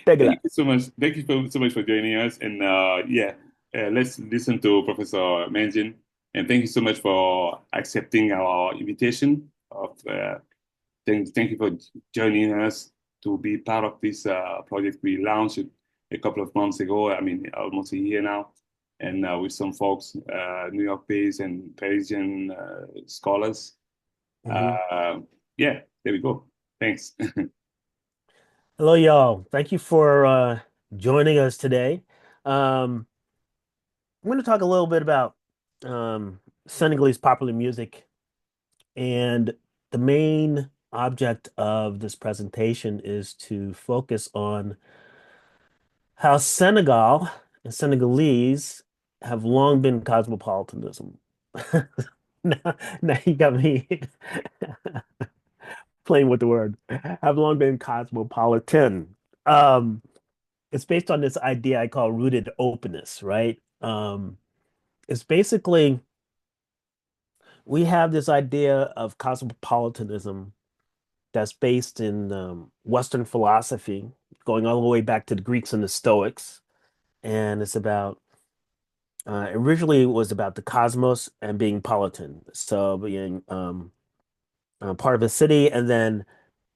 Tegla. Thank you so much. Thank you so much for joining us. And let's listen to Professor Mangin. And thank you so much for accepting our invitation. Thank you for joining us to be part of this project. We launched it a couple of months ago. I mean, almost a year now, and with some folks, New York-based and Parisian scholars. Mhm. Uh, yeah, there we go. Thanks. Hello, y'all. Thank you for joining us today. Um, I'm going to talk a little bit about Senegalese popular music, and the main object of this presentation is to focus on how Senegal and Senegalese have long been cosmopolitanism. Now, now you got me playing with the word. Have long been cosmopolitan. Um, it's based on this idea I call rooted openness, right? It's basically we have this idea of cosmopolitanism that's based in Western philosophy, going all the way back to the Greeks and the Stoics, and it's about originally it was about the cosmos and being politan, so being part of a city and then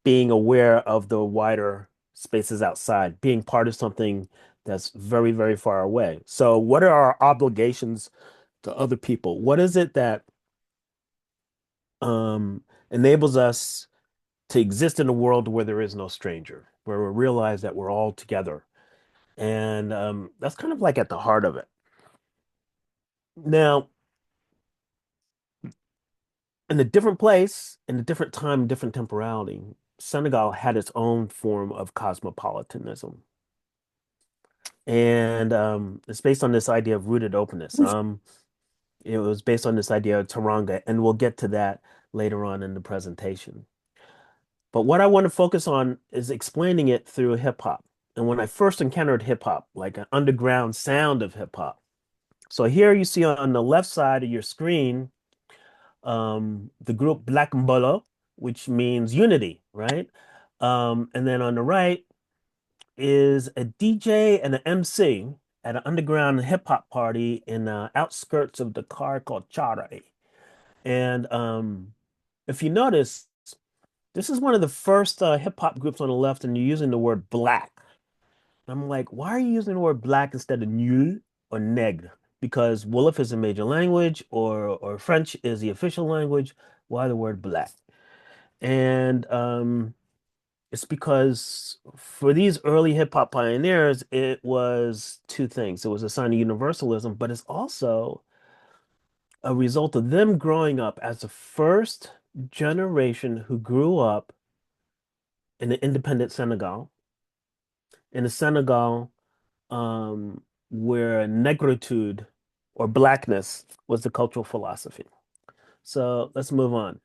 being aware of the wider spaces outside, being part of something that's very, very far away. So, what are our obligations to other people? What is it that um, enables us to exist in a world where there is no stranger, where we realize that we're all together? And that's kind of like at the heart of it. Now, in a different place, in a different time, different temporality, Senegal had its own form of cosmopolitanism. And it's based on this idea of rooted openness. It was based on this idea of teranga, and we'll get to that later on in the presentation. But what I want to focus on is explaining it through hip hop. And when I first encountered hip hop, like an underground sound of hip hop. So here you see on the left side of your screen, the group Black Mbolo, which means unity, right? And then on the right is a DJ and an MC at an underground hip hop party in the outskirts of Dakar called Chare. And if you notice, this is one of the first hip hop groups on the left, and you're using the word black. I'm like, why are you using the word black instead of nul or nègre? Because Wolof is a major language, or French is the official language. Why the word black? And it's because for these early hip hop pioneers, it was two things. It was a sign of universalism, but it's also a result of them growing up as the first generation who grew up in the independent Senegal, in a Senegal where negritude or blackness was the cultural philosophy. So let's move on.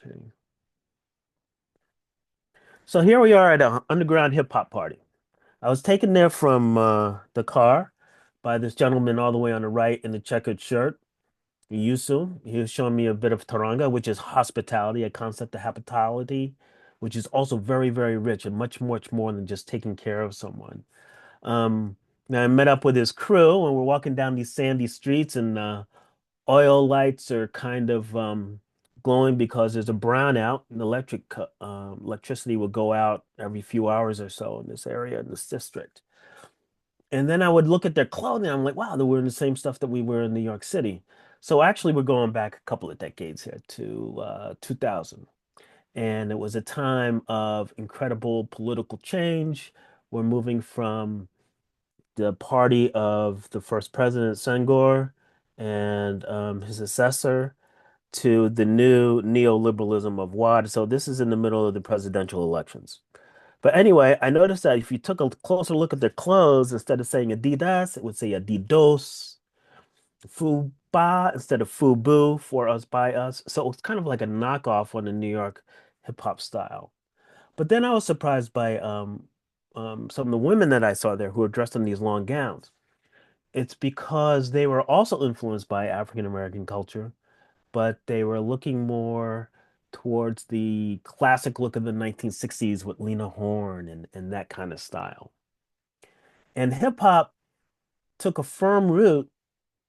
Okay. So here we are at an underground hip hop party. I was taken there from the car by this gentleman all the way on the right in the checkered shirt, Yusu. He was showing me a bit of teranga, which is hospitality, a concept of hospitality, which is also very, very rich and much, much more than just taking care of someone. Now I met up with his crew and we're walking down these sandy streets and oil lights are kind of glowing because there's a brownout and electricity will go out every few hours or so in this area, in this district. And then I would look at their clothing. I'm like, wow, they're wearing the same stuff that we wear in New York City. So actually, we're going back a couple of decades here to 2000. And it was a time of incredible political change. We're moving from the party of the first president, Senghor, and his successor to the new neoliberalism of Wad. So this is in the middle of the presidential elections. But anyway, I noticed that if you took a closer look at their clothes, instead of saying Adidas, it would say Adidas, Fuba instead of Fubu, for us, by us. So it's kind of like a knockoff on the New York hip hop style. But then I was surprised by some of the women that I saw there who were dressed in these long gowns. It's because they were also influenced by African American culture, but they were looking more towards the classic look of the 1960s with Lena Horne and that kind of style. And hip hop took a firm root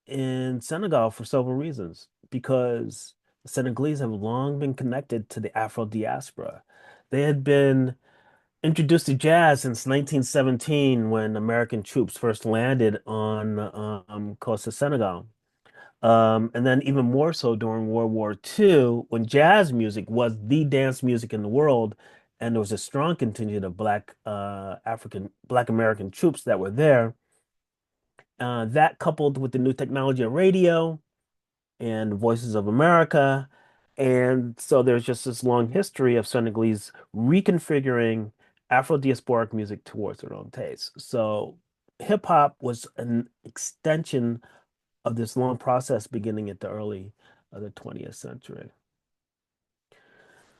in Senegal for several reasons, because the Senegalese have long been connected to the Afro diaspora. They had been introduced to jazz since 1917 when American troops first landed on coast of Senegal. And then even more so during World War II, when jazz music was the dance music in the world, and there was a strong contingent of Black American troops that were there. That coupled with the new technology of radio and Voices of America. And so there's just this long history of Senegalese reconfiguring Afrodiasporic music towards their own taste. So hip hop was an extension of this long process beginning at the early of the 20th century.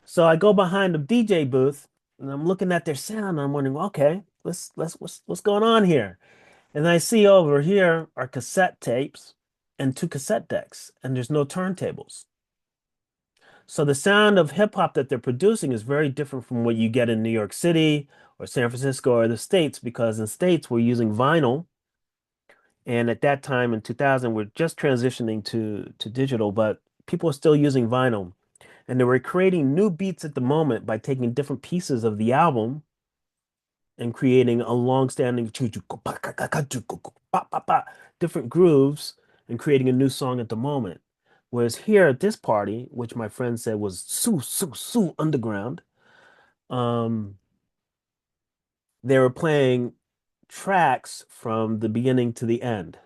So I go behind the DJ booth and I'm looking at their sound and I'm wondering, okay, what's going on here? And I see over here are cassette tapes and two cassette decks, and there's no turntables. So the sound of hip hop that they're producing is very different from what you get in New York City or San Francisco or the States, because in States we're using vinyl. And at that time in 2000, we're just transitioning to digital, but people are still using vinyl. And they were creating new beats at the moment by taking different pieces of the album and creating a long-standing different grooves and creating a new song at the moment. Whereas here at this party, which my friend said was su underground, um, they were playing tracks from the beginning to the end.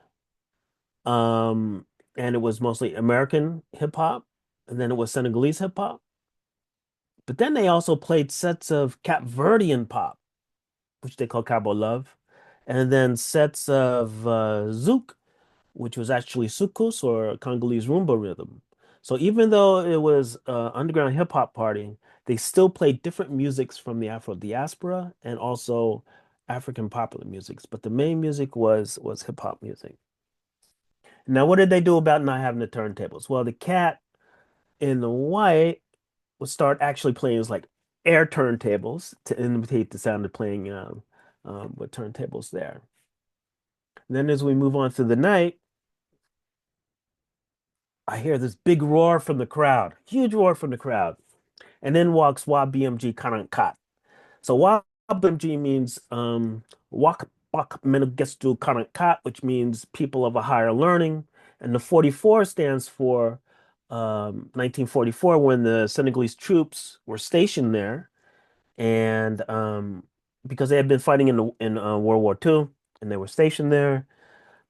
Um, and it was mostly American hip hop, and then it was Senegalese hip hop. But then they also played sets of Cap Verdean pop, which they call Cabo Love, and then sets of Zouk, which was actually soukous or Congolese rumba rhythm. So even though it was underground hip hop party, they still played different musics from the Afro diaspora and also African popular musics. But the main music was hip hop music. Now, what did they do about not having the turntables? Well, the cat in the white would start actually playing like air turntables to imitate the sound of playing with turntables there. And then as we move on through the night, I hear this big roar from the crowd, huge roar from the crowd. And then walks YBMG Karankat. So YBMG means Wak Bak Menugestu Karankat, which means people of a higher learning. And the 44 stands for 1944, when the Senegalese troops were stationed there. And because they had been fighting in World War II and they were stationed there,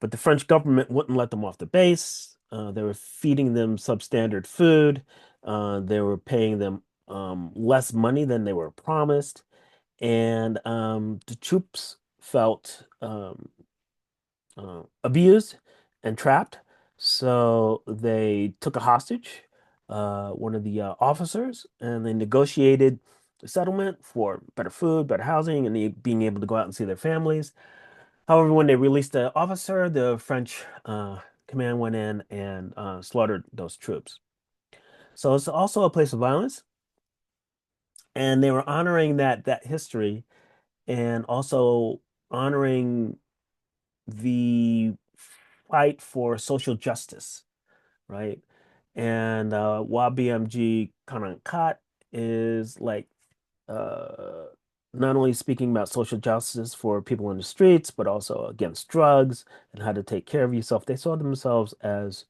but the French government wouldn't let them off the base. They were feeding them substandard food. They were paying them less money than they were promised. And the troops felt abused and trapped. So they took a hostage, one of the officers, and they negotiated a settlement for better food, better housing, and being able to go out and see their families. However, when they released the officer, the French command went in and slaughtered those troops. So it's also a place of violence, and they were honoring that history and also honoring the fight for social justice, right? And YBMG Kanankat is like uh, not only speaking about social justice for people in the streets, but also against drugs and how to take care of yourself. They saw themselves as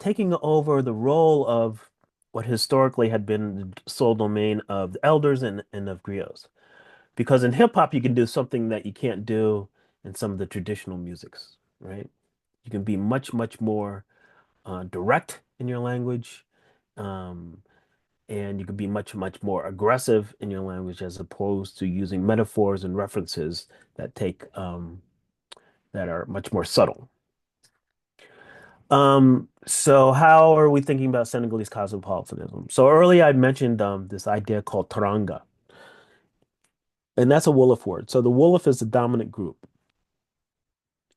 taking over the role of what historically had been the sole domain of the elders and of griots. Because in hip hop, you can do something that you can't do in some of the traditional musics, right? You can be much more direct in your language. Um, and you can be much more aggressive in your language as opposed to using metaphors and references that take that are much more subtle. So how are we thinking about Senegalese cosmopolitanism? So earlier I mentioned this idea called teranga, and that's a Wolof word. So the Wolof is the dominant group.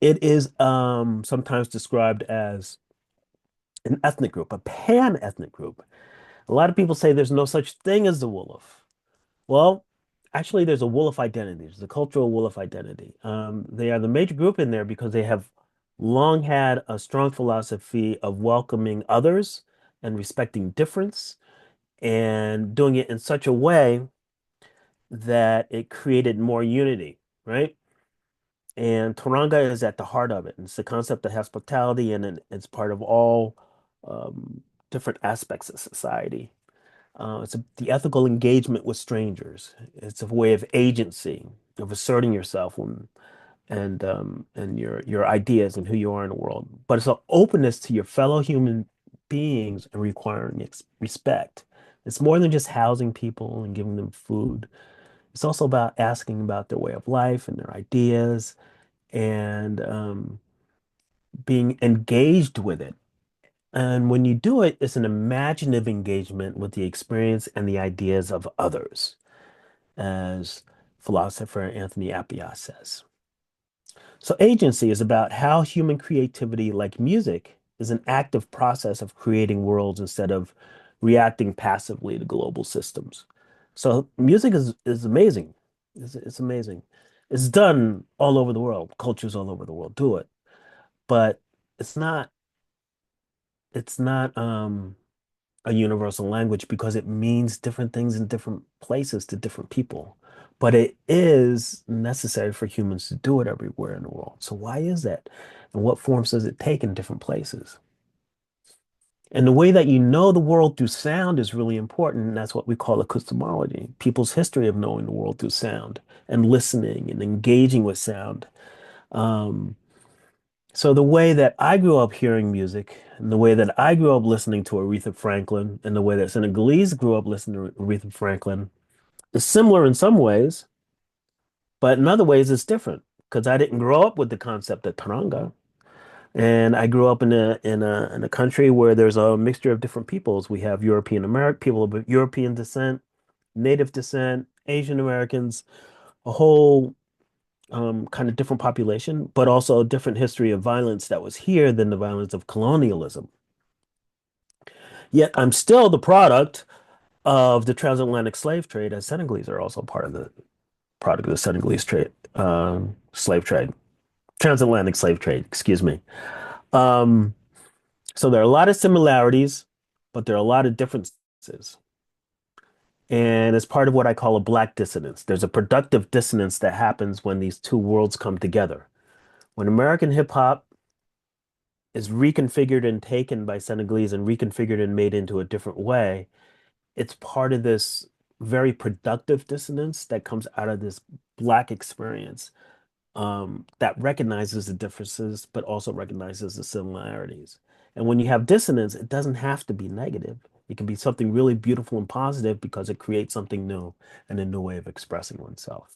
It is sometimes described as an ethnic group, a pan-ethnic group. A lot of people say there's no such thing as the Wolof. Well, actually, there's a Wolof identity. There's a cultural Wolof identity. They are the major group in there because they have long had a strong philosophy of welcoming others and respecting difference and doing it in such a way that it created more unity, right? And teranga is at the heart of it. And it's the concept of hospitality, and it's part of all um, different aspects of society. The ethical engagement with strangers. It's a way of agency, of asserting yourself and your ideas and who you are in the world. But it's an openness to your fellow human beings and requiring respect. It's more than just housing people and giving them food. It's also about asking about their way of life and their ideas and being engaged with it. And when you do it, it's an imaginative engagement with the experience and the ideas of others, as philosopher Anthony Appiah says. So agency is about how human creativity, like music, is an active process of creating worlds instead of reacting passively to global systems. So music is amazing. It's amazing. It's done all over the world. Cultures all over the world do it, but it's not it's not a universal language because it means different things in different places to different people. But it is necessary for humans to do it everywhere in the world. So why is that? And what forms does it take in different places? And the way that you know the world through sound is really important. And that's what we call acoustomology, people's history of knowing the world through sound and listening and engaging with sound. Um, So the way that I grew up hearing music, and the way that I grew up listening to Aretha Franklin, and the way that Senegalese grew up listening to Aretha Franklin is similar in some ways, but in other ways it's different because I didn't grow up with the concept of teranga, and I grew up in a country where there's a mixture of different peoples. We have European American people of European descent, Native descent, Asian Americans, a whole kind of different population, but also a different history of violence that was here than the violence of colonialism. Yet I'm still the product of the transatlantic slave trade, as Senegalese are also part of the product of the Senegalese trade, slave trade, transatlantic slave trade, excuse me. Um, so there are a lot of similarities, but there are a lot of differences. And it's part of what I call a black dissonance. There's a productive dissonance that happens when these two worlds come together. When American hip hop is reconfigured and taken by Senegalese and reconfigured and made into a different way, it's part of this very productive dissonance that comes out of this Black experience that recognizes the differences, but also recognizes the similarities. And when you have dissonance, it doesn't have to be negative. It can be something really beautiful and positive because it creates something new and a new way of expressing oneself.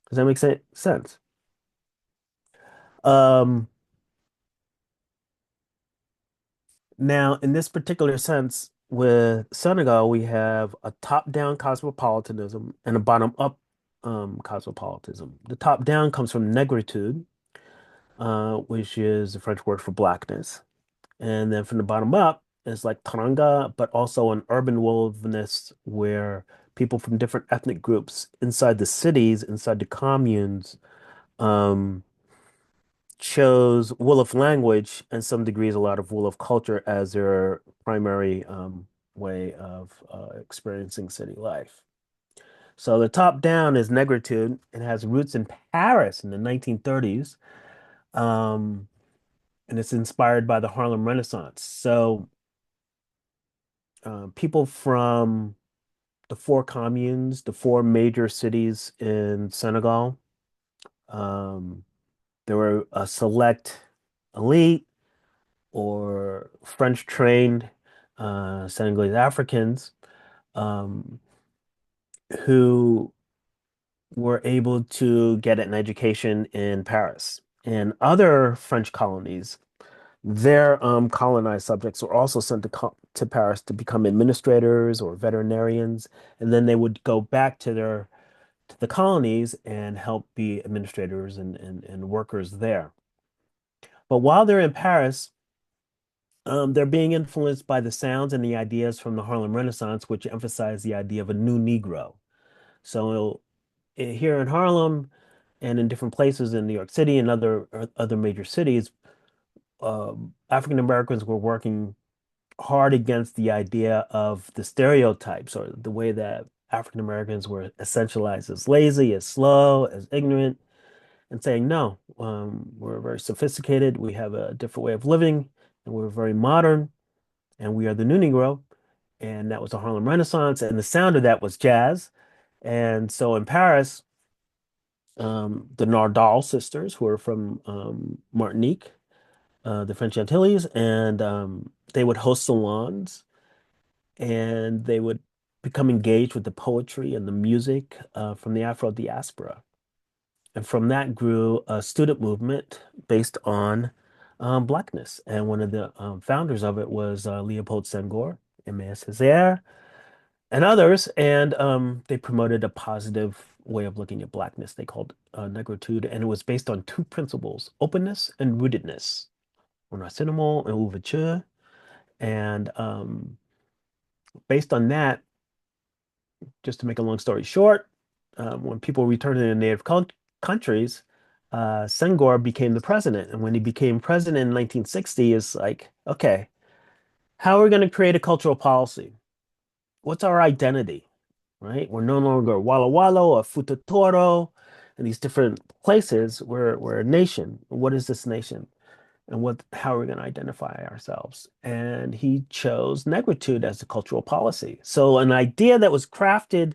Does that make sense? Um, Now, in this particular sense, with Senegal, we have a top-down cosmopolitanism and a bottom-up cosmopolitanism. The top-down comes from negritude, which is the French word for blackness. And then from the bottom up, it's like teranga, but also an urban wilderness where people from different ethnic groups inside the cities, inside the communes, um, chose Wolof language and some degrees a lot of Wolof culture as their primary way of experiencing city life. So the top down is negritude. It has roots in Paris in the 1930s, um, and it's inspired by the Harlem Renaissance. So people from the four communes, the four major cities in Senegal, um, there were a select elite or French trained Senegalese Africans um, who were able to get an education in Paris. And other French colonies, their colonized subjects were also sent to Paris to become administrators or veterinarians, and then they would go back to the colonies and help be administrators and workers there. But while they're in Paris, They're being influenced by the sounds and the ideas from the Harlem Renaissance, which emphasize the idea of a new Negro. So here in Harlem and in different places in New York City and other major cities, African Americans were working hard against the idea of the stereotypes or the way that African Americans were essentialized as lazy, as slow, as ignorant, and saying, no, we're very sophisticated, we have a different way of living, and we're very modern, and we are the new Negro. And that was the Harlem Renaissance, and the sound of that was jazz. And so in Paris, the Nardal sisters, who are from Martinique, the French Antilles, and they would host salons and they would become engaged with the poetry and the music from the Afrodiaspora. And from that grew a student movement based on Blackness. And one of the founders of it was Leopold Senghor, Aimé Césaire, and others. And they promoted a positive way of looking at Blackness. They called negritude, and it was based on two principles: openness and rootedness, renseignement and ouverture. And based on that, just to make a long story short, when people returned to their native countries, Senghor became the president. And when he became president in 1960, it's like, okay, how are we going to create a cultural policy? What's our identity? Right? We're no longer Walla Walla or Futa Toro and these different places. We're a nation. What is this nation? And how are we going to identify ourselves? And he chose negritude as the cultural policy. So an idea that was crafted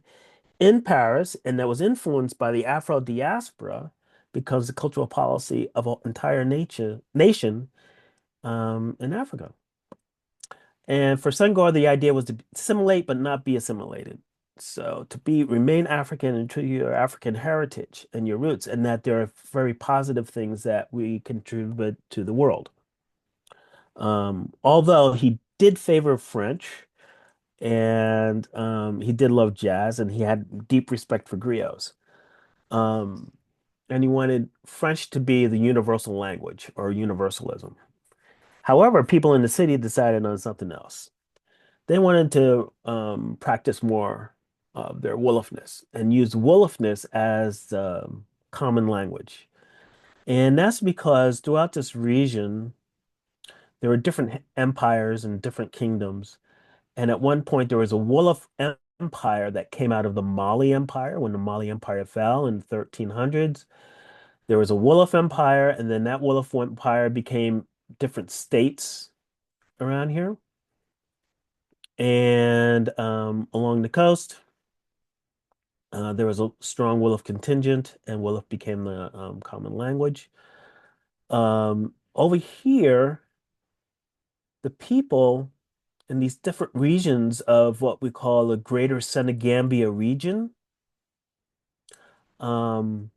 in Paris and that was influenced by the Afro diaspora becomes the cultural policy of an entire nation in Africa. And for Senghor, the idea was to assimilate but not be assimilated. So to remain African and to your African heritage and your roots, and that there are very positive things that we contribute to the world. Although he did favor French and he did love jazz and he had deep respect for griots. Um, and he wanted French to be the universal language or universalism. However, people in the city decided on something else. They wanted to practice more of their Wolofness and use Wolofness as the common language. And that's because throughout this region, there were different empires and different kingdoms. And at one point, there was a Wolof empire that came out of the Mali Empire when the Mali Empire fell in the 1300s. There was a Wolof Empire, and then that Wolof Empire became different states around here. And along the coast, there was a strong Wolof contingent, and Wolof became the common language. Over here, the people in these different regions of what we call the Greater Senegambia region, um,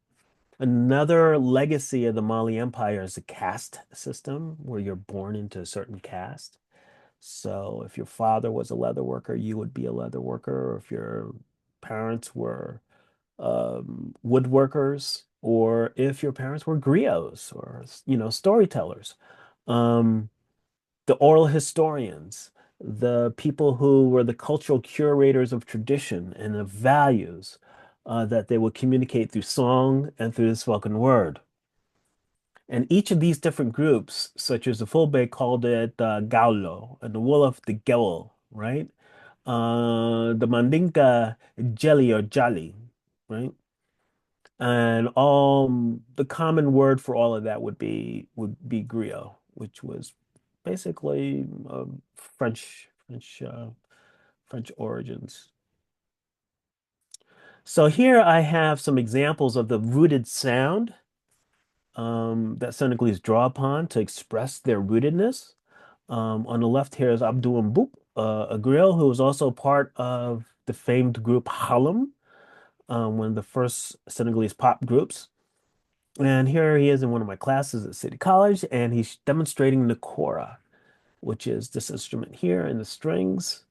another legacy of the Mali Empire is the caste system, where you're born into a certain caste. So if your father was a leather worker, you would be a leather worker. Or if your parents were woodworkers, or if your parents were griots or storytellers, um, the oral historians, the people who were the cultural curators of tradition and of values that they would communicate through song and through the spoken word. And each of these different groups, such as the Fulbe called it Gaulo, and the Wolof the Gewel, right? The Mandinka Jelly or Jali, right? And all the common word for all of that would be griot, which was basically French origins. So here I have some examples of the rooted sound that Senegalese draw upon to express their rootedness. On the left here is Abdou Mbouk, a griot who was also part of the famed group Halem, one of the first Senegalese pop groups. And here he is in one of my classes at City College, and he's demonstrating the kora, which is this instrument here and the strings.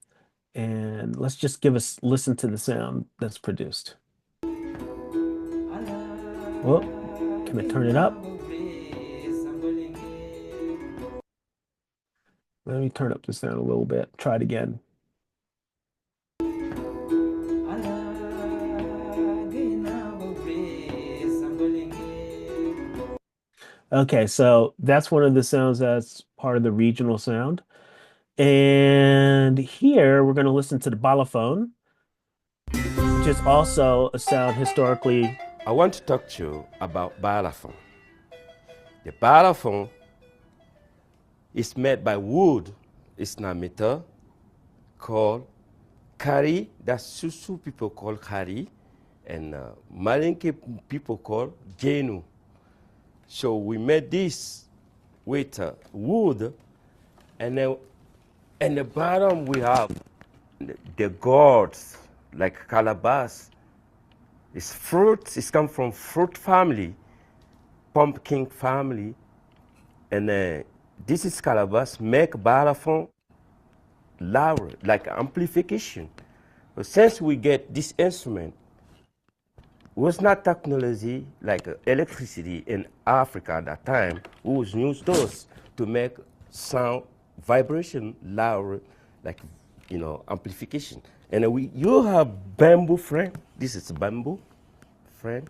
And let's just give us listen to the sound that's produced. Well, can I turn it up? Let me turn up the sound a little bit. Try it again. Okay, so that's one of the sounds that's part of the regional sound. And here we're going to listen to the balafon, which is also a sound historically. I want to talk to you about balafon. The balafon is made by wood. It's not metal, called kari. That's Susu people call kari, and Malinke people call genu. So we made this with wood, and then in the bottom we have the gourds, like calabash. It's fruits. It's come from fruit family, pumpkin family, and this is calabash make balafon louder, like amplification. But since we get this instrument, it was not technology like electricity in Africa at that time. We was use those to make sound vibration louder, like amplification. And you have bamboo frame. This is bamboo frame.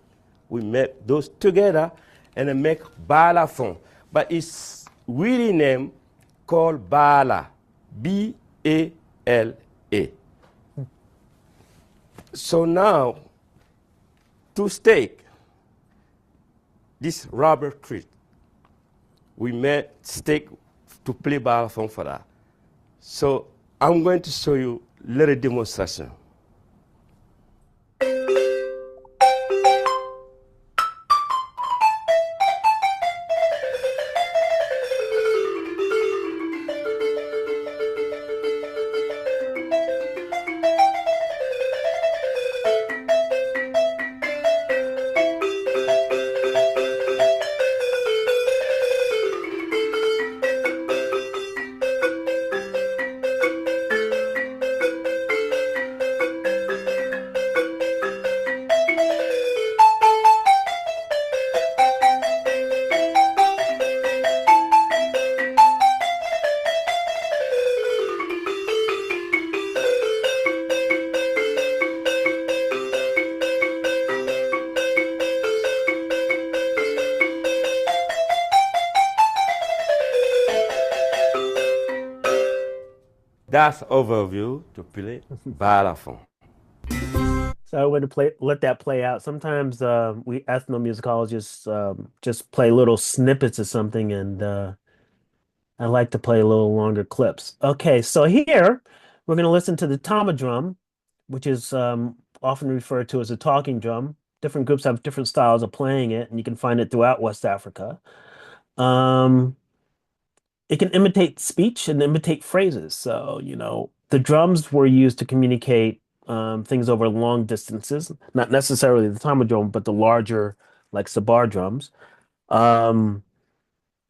We make those together and then make balafon. But it's really name called bala, B-A-L-A. So now, to stake this rubber tree, we made stake to play balafon for that. So I'm going to show you a little demonstration. That's overview to play balafon. So I want to let that play out. Sometimes we ethnomusicologists just play little snippets of something, and I like to play a little longer clips. Okay, so here we're going to listen to the tama drum, which is often referred to as a talking drum. Different groups have different styles of playing it, and you can find it throughout West Africa. Um, it can imitate speech and imitate phrases. So, the drums were used to communicate things over long distances, not necessarily the tama drum, but the larger, like sabar drums. Um,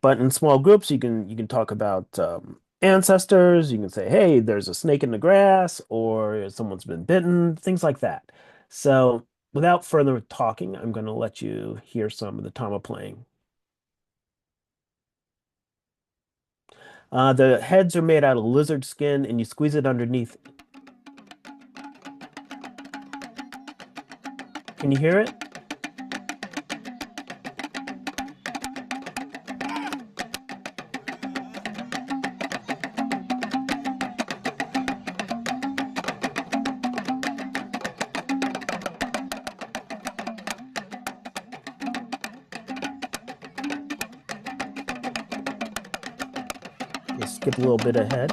but in small groups, you can talk about ancestors. You can say, "Hey, there's a snake in the grass," or "Someone's been bitten," things like that. So, without further talking, I'm going to let you hear some of the tama playing. The heads are made out of lizard skin, and you squeeze it underneath. Can you hear it? Let's skip a little bit ahead.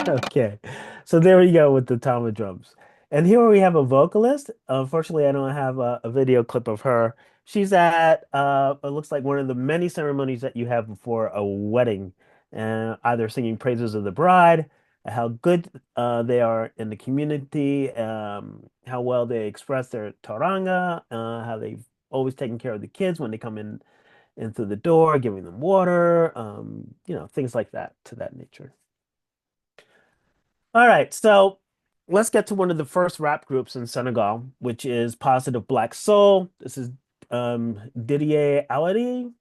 Okay, so there we go with the tama drums. And here we have a vocalist. Unfortunately, I don't have a video clip of her. She's at it looks like one of the many ceremonies that you have before a wedding, and either singing praises of the bride, how good they are in the community, how well they express their teranga, how they've always taken care of the kids when they come in through the door, giving them water, things like that to that nature. All right, so let's get to one of the first rap groups in Senegal, which is Positive Black Soul. This is Didier Aladi,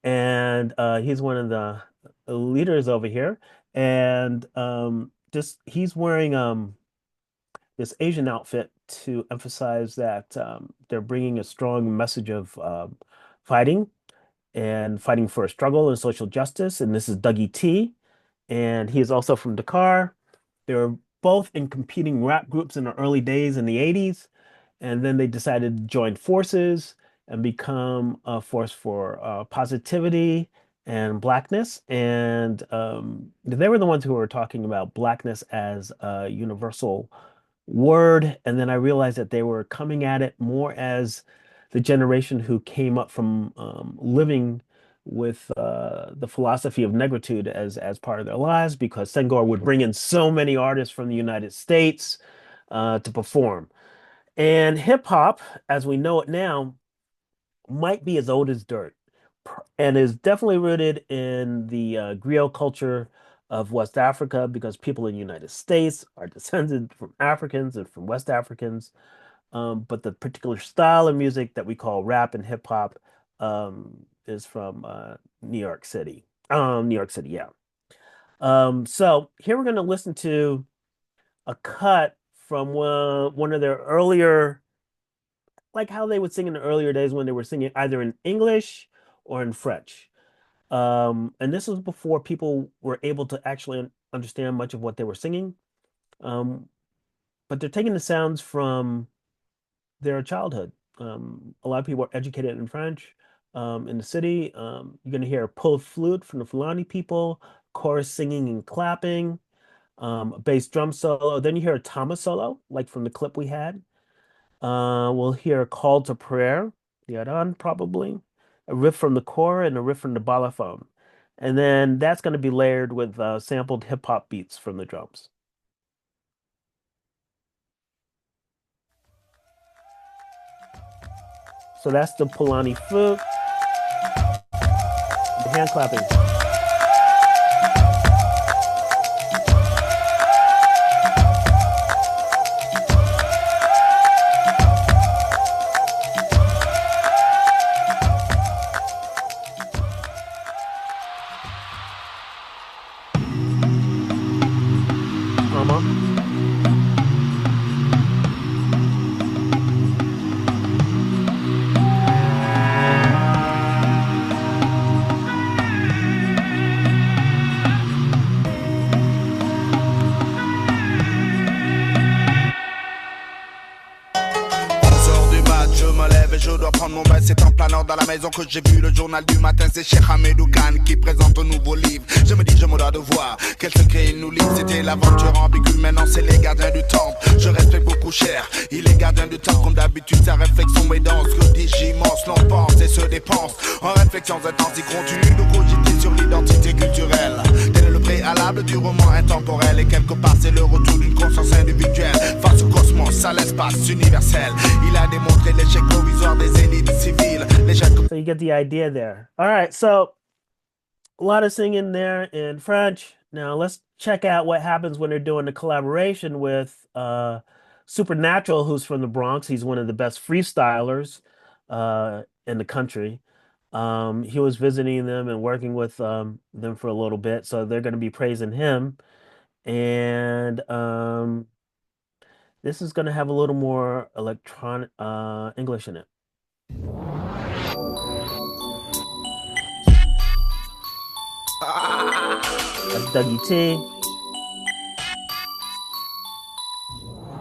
and he's one of the leaders over here. And just he's wearing this Asian outfit to emphasize that they're bringing a strong message of fighting and fighting for a struggle and social justice. And this is Dougie T, and he is also from Dakar. They were both in competing rap groups in the early days in the 80s, and then they decided to join forces and become a force for positivity and blackness. And they were the ones who were talking about blackness as a universal word. And then I realized that they were coming at it more as the generation who came up from living with the philosophy of negritude as part of their lives, because Senghor would bring in so many artists from the United States to perform. And hip hop, as we know it now, might be as old as dirt and is definitely rooted in the griot culture of West Africa, because people in the United States are descended from Africans and from West Africans. But the particular style of music that we call rap and hip hop is from New York City. New York City, yeah. So here we're going to listen to a cut from one of their earlier, like how they would sing in the earlier days when they were singing either in English or in French. And this was before people were able to actually understand much of what they were singing. Um, but they're taking the sounds from their childhood. A lot of people are educated in French in the city. You're going to hear a pull flute from the Fulani people, chorus singing and clapping, a bass drum solo. Then you hear a tama solo, like from the clip we had. We'll hear a call to prayer, the Adhan probably, a riff from the core and a riff from the balafon. And then that's going to be layered with sampled hip hop beats from the drums. So that's the Fulani flute, the hand clapping. Dans la maison que j'ai vu le journal du matin, c'est Cheikh Hamedou Khan qui présente un nouveau livre. Je me dis, je me dois de voir quel secret il nous livre. C'était l'aventure ambiguë, maintenant c'est les gardiens du temple. Je respecte beaucoup Cher, il est gardien du temps. Comme d'habitude, sa réflexion est dense. Que dis-je immense, l'on pense et se dépense en réflexions intenses. Il continue de cogiter sur l'identité culturelle. Tel est le préalable du roman intemporel. Et quelque part, c'est le retour d'une conscience individuelle face au cosmos, à l'espace universel. Il a démontré l'échec provisoire des élites civiles. So you get the idea there. All right, so a lot of singing there in French. Now let's check out what happens when they're doing the collaboration with Supernatural, who's from the Bronx. He's one of the best freestylers in the country. He was visiting them and working with them for a little bit, so they're going to be praising him. And this is going to have a little more electronic English in it. That's Dougie T.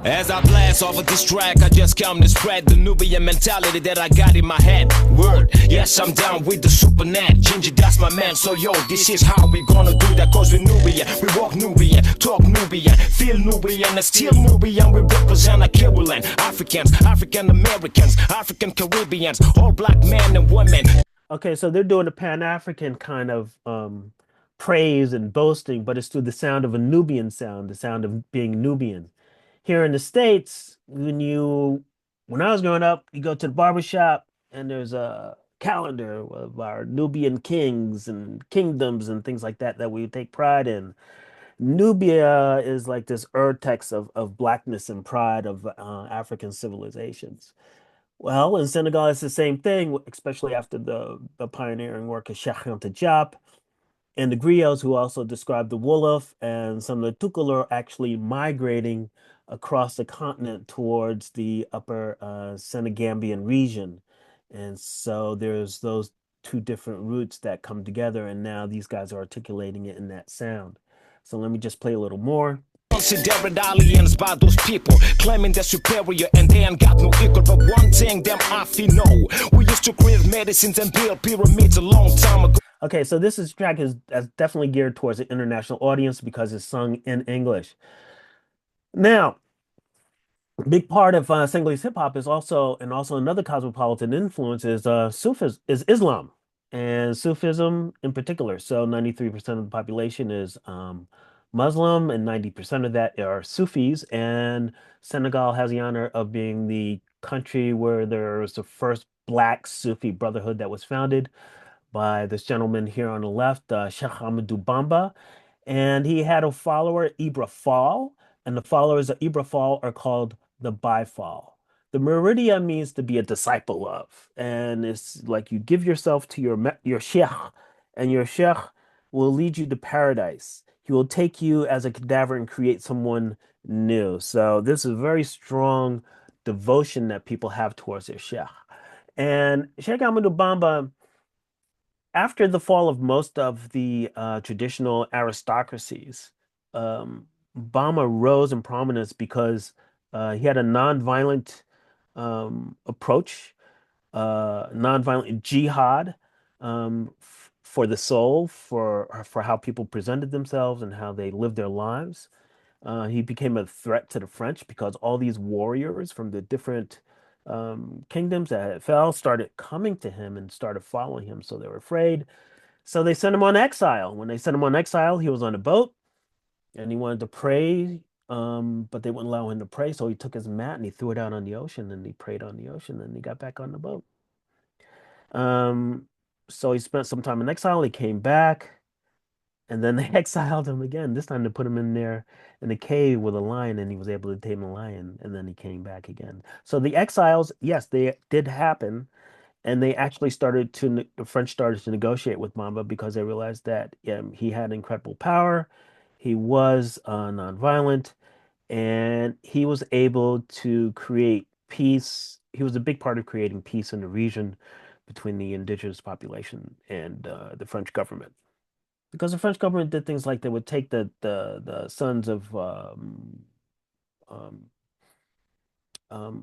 As I blast off of this track, I just come to spread the Nubian mentality that I got in my head. Word, yes, I'm down with the super net. Ginger, that's my man. So yo, this is how we gonna do that. Cause we Nubian, we walk Nubian, talk Nubian, feel Nubian, and still Nubian. We represent a Caribbean, Africans, African Americans, African Caribbeans, all black men and women. Okay, so they're doing a Pan-African kind of praise and boasting, but it's through the sound of a Nubian sound, the sound of being Nubian. Here in the States, when I was growing up, you go to the barber shop and there's a calendar of our Nubian kings and kingdoms and things like that that we take pride in. Nubia is like this urtext of blackness and pride of African civilizations. Well, in Senegal, it's the same thing, especially after the pioneering work of Cheikh Anta Diop and the griots, who also described the Wolof and some of the Tukulor actually migrating across the continent towards the upper Senegambian region. And so there's those two different roots that come together, and now these guys are articulating it in that sound. So let me just play a little more. Considered aliens by those people, claiming they're superior and they ain't got no equal. But one thing them I feel know, we used to create medicines and build pyramids a long time ago. Okay, so this track is definitely geared towards an international audience because it's sung in English. Now, a big part of Senegalese hip hop is also another cosmopolitan influence is Islam and Sufism in particular. So 93% of the population is Muslim, and 90% of that are Sufis. And Senegal has the honor of being the country where there was the first Black Sufi brotherhood that was founded by this gentleman here on the left, Sheikh Amadou Bamba. And he had a follower, Ibra Fall, and the followers of Ibra Fall are called the Bifal. The Muridia means to be a disciple of, and it's like you give yourself to your sheikh, and your sheikh will lead you to paradise. He will take you as a cadaver and create someone new. So this is a very strong devotion that people have towards their sheikh. And Sheikh Amadou Bamba, after the fall of most of the traditional aristocracies, Bamba rose in prominence because he had a nonviolent approach, nonviolent jihad for the soul, for how people presented themselves and how they lived their lives. He became a threat to the French because all these warriors from the different kingdoms that had fell started coming to him and started following him. So they were afraid. So they sent him on exile. When they sent him on exile, he was on a boat and he wanted to pray, but they wouldn't allow him to pray. So he took his mat and he threw it out on the ocean and he prayed on the ocean and he got back on the boat. So he spent some time in exile. He came back and then they exiled him again. This time they put him in there in a cave with a lion and he was able to tame the lion. And then he came back again. So the exiles, yes, they did happen. And they actually the French started to negotiate with Bamba because they realized that he had incredible power. He was nonviolent and he was able to create peace. He was a big part of creating peace in the region between the indigenous population and the French government. Because the French government did things like they would take the sons of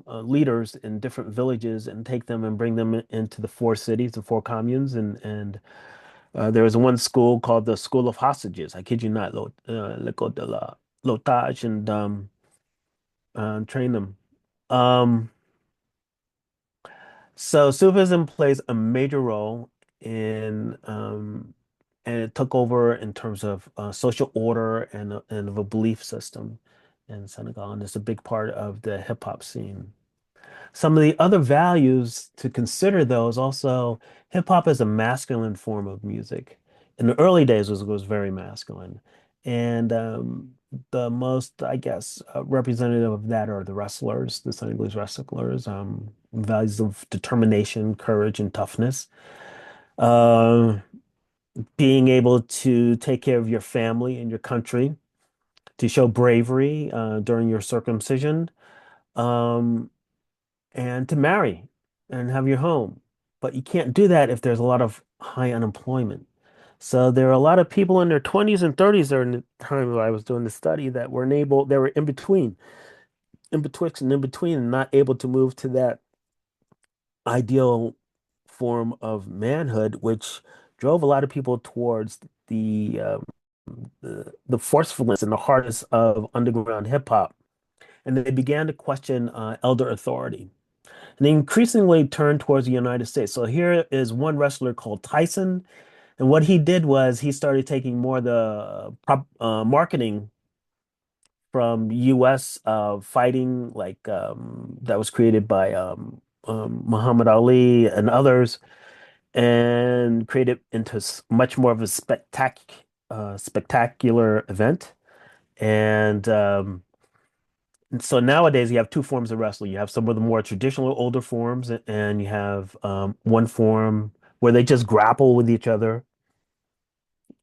leaders in different villages and take them and bring them into the four cities, the four communes, and there was one school called the School of Hostages. I kid you not, L'École de l'Otage, and train them. So Sufism plays a major role and it took over in terms of social order and of a belief system in Senegal, and it's a big part of the hip hop scene. Some of the other values to consider, though, is also hip hop is a masculine form of music. In the early days, was very masculine, and the most, I guess, representative of that are the wrestlers, the Senegalese wrestlers, values of determination, courage, and toughness. Uh, Being able to take care of your family and your country, to show bravery during your circumcision, um, and to marry and have your home. But you can't do that if there's a lot of high unemployment. So there are a lot of people in their 20s and 30s during the time that I was doing the study that they were in between. in betwixt and in between and not able to move to that ideal form of manhood, which drove a lot of people towards the forcefulness and the hardness of underground hip hop. And they began to question elder authority. And they increasingly turned towards the United States. So here is one wrestler called Tyson. And what he did was he started taking more of the marketing from US fighting, like that was created by Muhammad Ali and others, and created into much more of a spectacular event. And so nowadays you have two forms of wrestling. You have some of the more traditional older forms, and you have one form where they just grapple with each other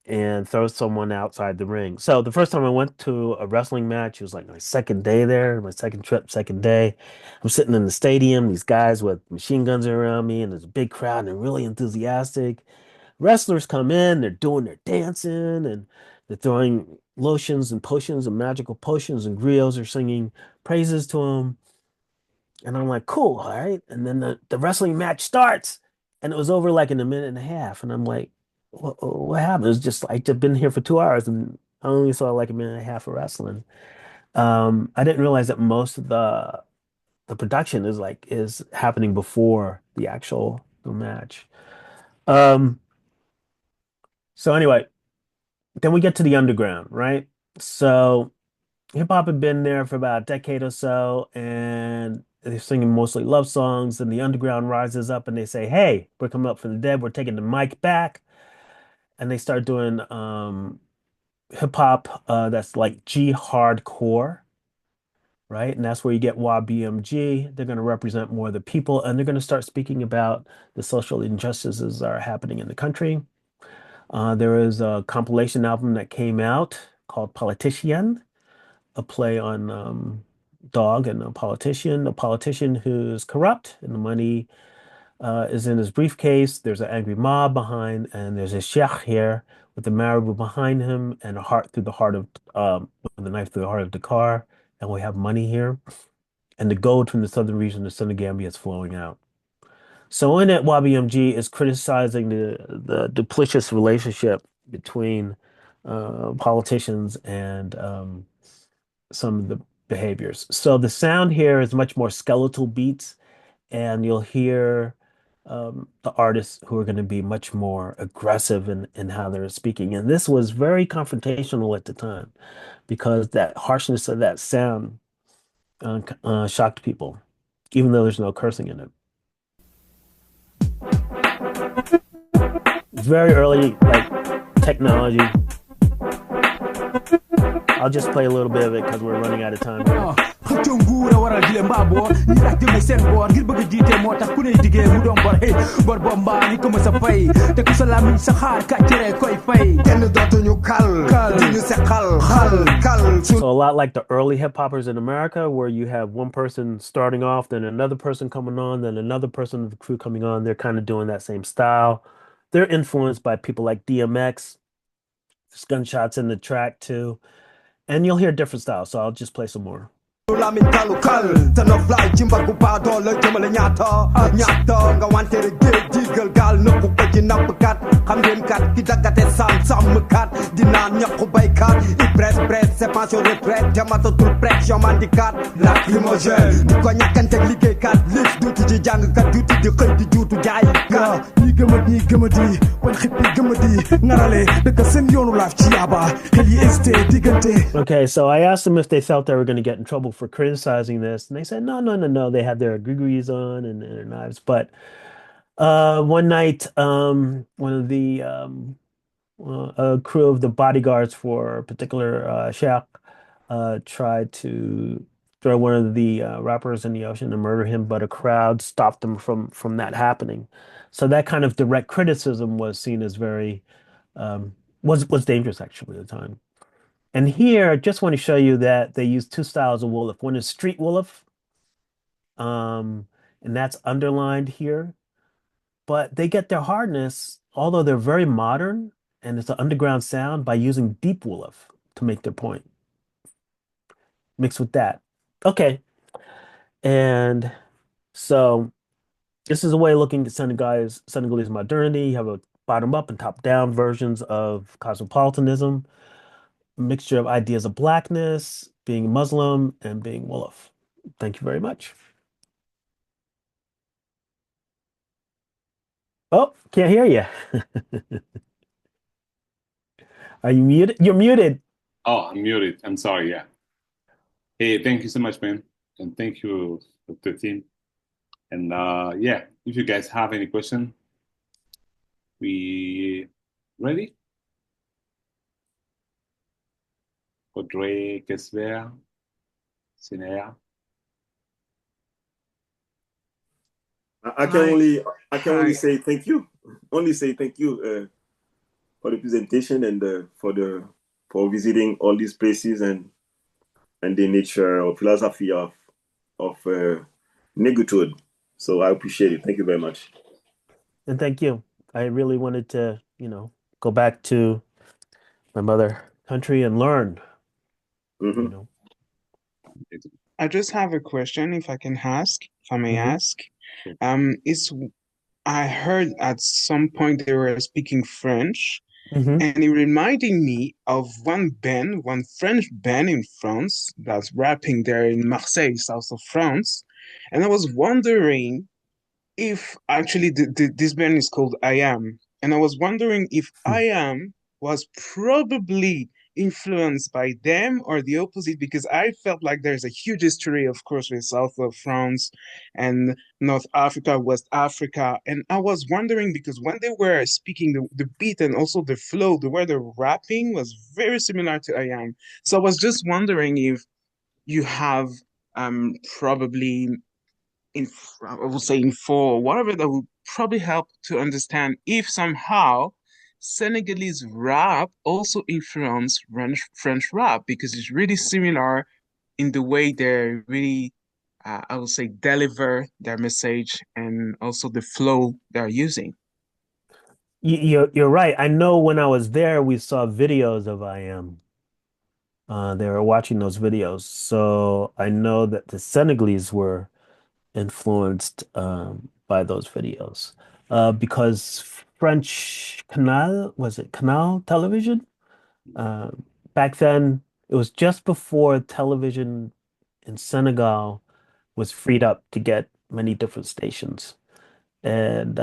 and throw someone outside the ring. So the first time I went to a wrestling match, it was like my second day there, my second trip, second day. I'm sitting in the stadium, these guys with machine guns around me, and there's a big crowd, and they're really enthusiastic. Wrestlers come in, they're doing their dancing, and they're throwing lotions and potions and magical potions, and griots are singing praises to them. And I'm like, cool, all right. And then the wrestling match starts, and it was over like in a minute and a half. And I'm like, what happened? It was just like I've been here for 2 hours, and I only saw like a minute and a half of wrestling. I didn't realize that most of the production is happening before the match. Um, so anyway, then we get to the underground, right? So hip hop had been there for about a decade or so, and they're singing mostly love songs. And the underground rises up and they say, "Hey, we're coming up for the dead. We're taking the mic back." And they start doing hip hop that's like G hardcore, right? And that's where you get YBMG. They're going to represent more of the people, and they're going to start speaking about the social injustices that are happening in the country. There is a compilation album that came out called Politician, a play on dog and a politician who's corrupt, and the money is in his briefcase. There's an angry mob behind, and there's a sheikh here with the marabou behind him, and a heart through the heart of with a knife through the heart of Dakar. And we have money here, and the gold from the southern region of Senegambia is flowing out. So in it, YBMG is criticizing the duplicitous relationship between politicians and some of the behaviors. So the sound here is much more skeletal beats, and you'll hear the artists who are going to be much more aggressive in how they're speaking. And this was very confrontational at the time because that harshness of that sound shocked people, even though there's no cursing in it. Very early, like technology. I'll just play a little bit of it because we're running out of time here. So a lot like the early hip hoppers in America, where you have one person starting off, then another person coming on, then another person of the crew coming on. They're kind of doing that same style. They're influenced by people like DMX. There's gunshots in the track too. And you'll hear different styles, so I'll just play some more. Okay, so I asked them if they felt they were going to get in trouble for criticizing this, and they said no, no, no, no. They had their grigris on and their knives. But one night, one of the a crew of the bodyguards for a particular sheikh tried to throw one of the rappers in the ocean and murder him, but a crowd stopped them from that happening. So that kind of direct criticism was seen as very was dangerous actually at the time. And here, I just want to show you that they use two styles of Wolof. One is street Wolof, and that's underlined here. But they get their hardness, although they're very modern, and it's an underground sound, by using deep Wolof to make their point. Mixed with that. Okay, And so this is a way of looking at Senegalese modernity. You have a bottom up and top down versions of cosmopolitanism, mixture of ideas of blackness, being Muslim, and being Wolof. Thank you very much. Oh, can't hear you. Are you muted? You're muted. Oh, I'm muted. I'm sorry. Yeah. Hey, thank you so much, man. And thank you to the team. And yeah, if you guys have any question, we ready? Audrey Kessler, Sinea. I can Hi. only I can only Hi. say thank you. Only say thank you for the presentation and for visiting all these places and the nature or philosophy of negritude. So I appreciate it. Thank you very much. And thank you. I really wanted to, go back to my mother country and learn, you Hmm. know. I just have a question, if I can ask, if I may Hmm. ask. Is I heard at some point they were speaking French, Hmm. and it reminded me of one French band in France that's rapping there in Marseille, south of France. And I was wondering if actually this band is called I Am, and I was wondering if I Am was probably influenced by them or the opposite, because I felt like there's a huge history, of course, with south of France and North Africa, West Africa, and I was wondering because when they were speaking, the beat and also the flow, the way they're rapping was very similar to I Am. So I was just wondering if you have probably in I would say in four, whatever that would probably help to understand if somehow Senegalese rap also influenced French rap because it's really similar in the way they really, I would say, deliver their message and also the flow they're using. You're right. I know when I was there, we saw videos of I Am. They were watching those videos. So I know that the Senegalese were influenced by those videos because French Canal, was it Canal Television? Uh, Back then, it was just before television in Senegal was freed up to get many different stations. And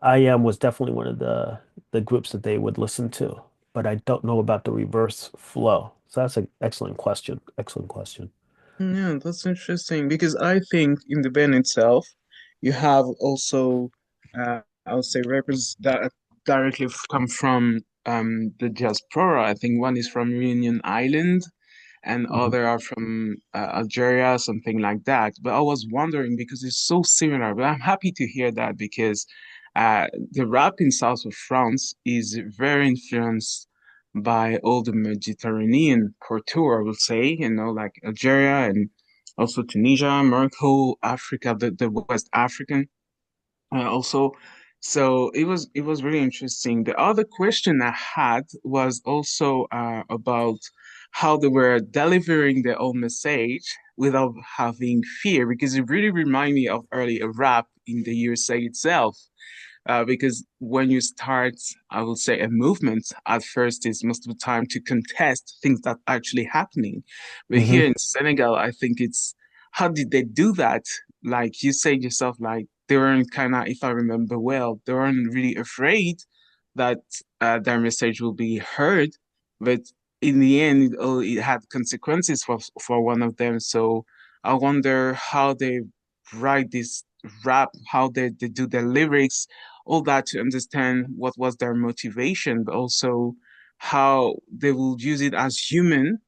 IM was definitely one of the groups that they would listen to, but I don't know about the reverse flow. So that's an excellent question. Excellent question. Yeah, that's interesting because I think in the band itself, you have also, I would say, rappers that directly come from the diaspora. I think one is from Reunion Island, and Mhm. other are from Algeria, something like that. But I was wondering because it's so similar. But I'm happy to hear that because the rap in south of France is very influenced by all the Mediterranean culture, I would say, like Algeria and also Tunisia, Morocco, Africa, the West African also. So it was really interesting. The other question I had was also about how they were delivering their own message without having fear, because it really reminded me of early rap in the USA itself. Because when you start, I would say, a movement, at first is most of the time to contest things that are actually happening. But here Hmm. in Senegal, I think it's how did they do that? Like you said yourself, like they weren't kind of, if I remember well, they weren't really afraid that their message will be heard. But in the end, it had consequences for one of them. So I wonder how they write this rap, how they do their lyrics, all that to understand what was their motivation, but also how they will use it as human,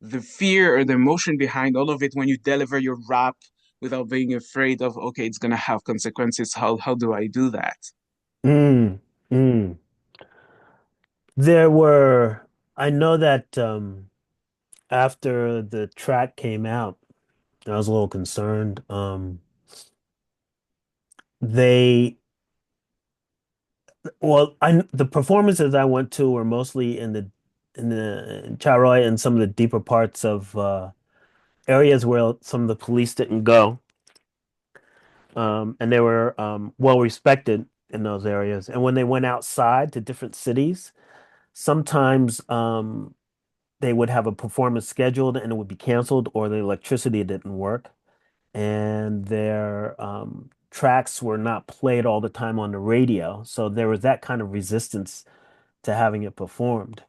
the fear or the emotion behind all of it when you deliver your rap without being afraid of, okay, it's gonna have consequences. How do I do that? Mm, mm. There were, I know that after the track came out, I was a little concerned. They, the performances I went to were mostly in the Charoy and some of the deeper parts of areas where some of the police didn't go. and they were well respected in those areas. And when they went outside to different cities, sometimes they would have a performance scheduled and it would be canceled, or the electricity didn't work, and their tracks were not played all the time on the radio. So there was that kind of resistance to having it performed.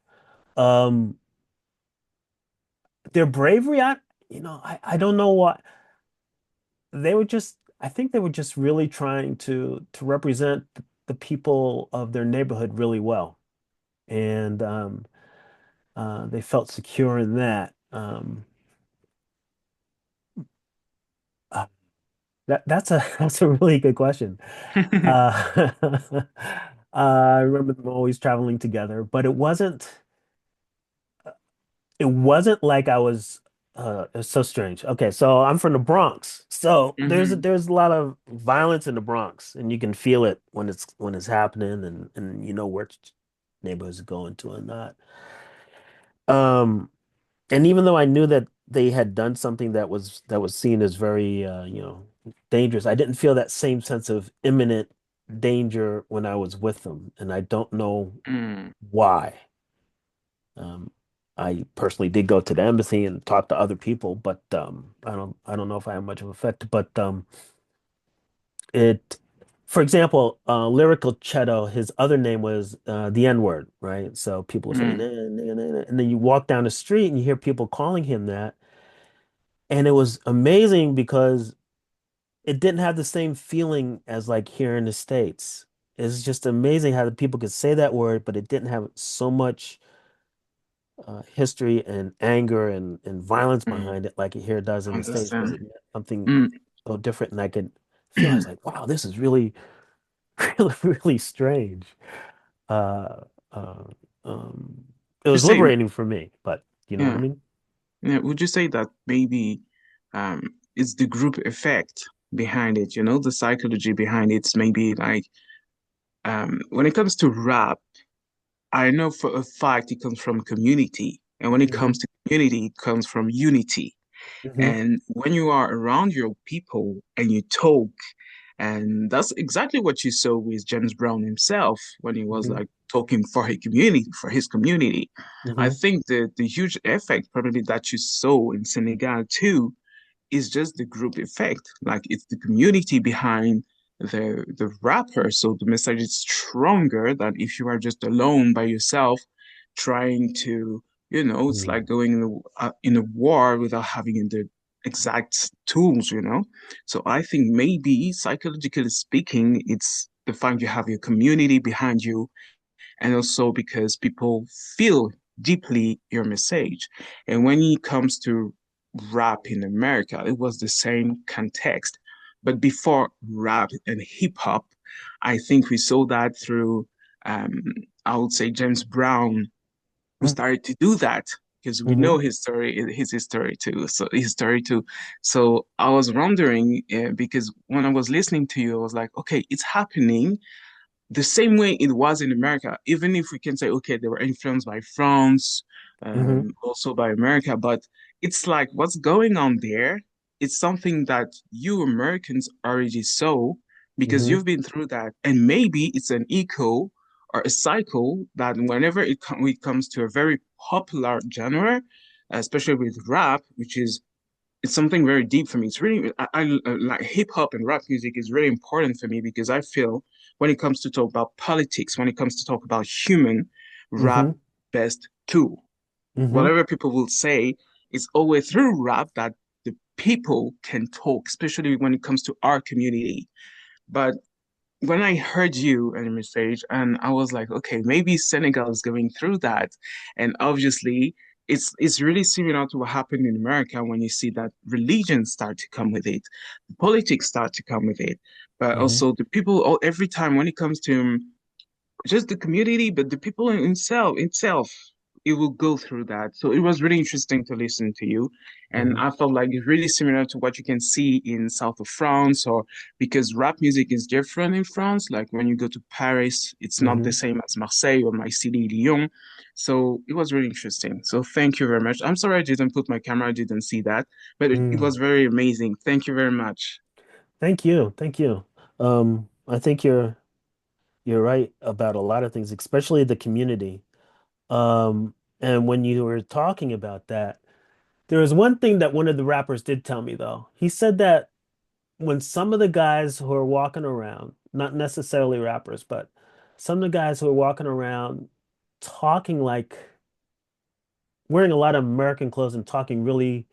Um, their bravery, I don't know what they were just. I think they were just really trying to represent the people of their neighborhood really well, and they felt secure in that. Uh, that's a that's a really good question. Uh, I remember them always traveling together, but it wasn't like I was it's so strange. Okay, so I'm from the Bronx. So there's Hmm. there's a lot of violence in the Bronx, and you can feel it when it's happening, and you know where neighborhoods are going to and not. Um and even though I knew that they had done something that was seen as very dangerous, I didn't feel that same sense of imminent danger when I was with them, and I don't know Mm. why. Um, I personally did go to the embassy and talk to other people, but I don't know if I have much of effect. But it, for example, Lyrical Chetto, his other name was the N-word, right? So people were saying, Mm. "Nah, nah, nah, nah," and then you walk down the street and you hear people calling him that, and it was amazing because it didn't have the same feeling as like here in the States. It's just amazing how the people could say that word, but it didn't have so much history and anger and violence Mm. behind it like it here does in the States, because Understand. it meant something Mm. so different. And I could feel, I was like, wow, this is really, really, really strange. Uh, uh, um, it You was say, liberating for me, but you know what I yeah, mean? yeah. Would you say that maybe it's the group effect behind it, the psychology behind it's maybe like when it comes to rap, I know for a fact it comes from community. And when it Hmm. comes to community, it comes from unity. Hmm. And when you are around your people and you talk, and that's exactly what you saw with James Brown himself when he was Hmm. like talking for his community. I Hmm. think the huge effect probably that you saw in Senegal too is just the group effect. Like it's the community behind the rapper. So the message is stronger than if you are just alone by yourself trying to, it's like Hmm. going in a war without having the exact tools. So I think maybe psychologically speaking, it's the fact you have your community behind you and also because people feel deeply your message. And when it comes to rap in America, it was the same context. But before rap and hip hop, I think we saw that through, um, I would say, James Brown, who started to do that because we Hmm. know his history too. So his story too. So I was wondering because when I was listening to you, I was like, okay, it's happening the same way it was in America, even if we can say, okay, they were influenced by France, Hmm. also by America, but it's like what's going on there? It's something that you Americans already saw because Hmm. you've been through that. And maybe it's an echo or a cycle that whenever it comes to a very popular genre, especially with rap, which is it's something very deep for me. It's really I like hip hop and rap music is really important for me because I feel when it comes to talk about politics, when it comes to talk about human, rap Hmm. best too. Hmm. Whatever people will say, it's always through rap that the people can talk, especially when it comes to our community. But when I heard you and your message, and I was like, okay, maybe Senegal is going through that, and obviously, it's really similar to what happened in America when you see that religions start to come with it, politics start to come with it, but Hmm. also the people. Every time when it comes to just the community, but the people in itself, it will go through that. So it was really interesting to listen to you. And Hmm. I felt like it's really similar to what you can see in south of France, or because rap music is different in France. Like when you go to Paris, it's not the Hmm. same as Marseille or my city, Lyon. So it was really interesting. So thank you very much. I'm sorry I didn't put my camera, I didn't see that, but it Hmm. was very amazing. Thank you very much. Thank you. Thank you. I think you're right about a lot of things, especially the community. And when you were talking about that, there was one thing that one of the rappers did tell me though. He said that when some of the guys who are walking around, not necessarily rappers, but some of the guys who are walking around talking like wearing a lot of American clothes and talking really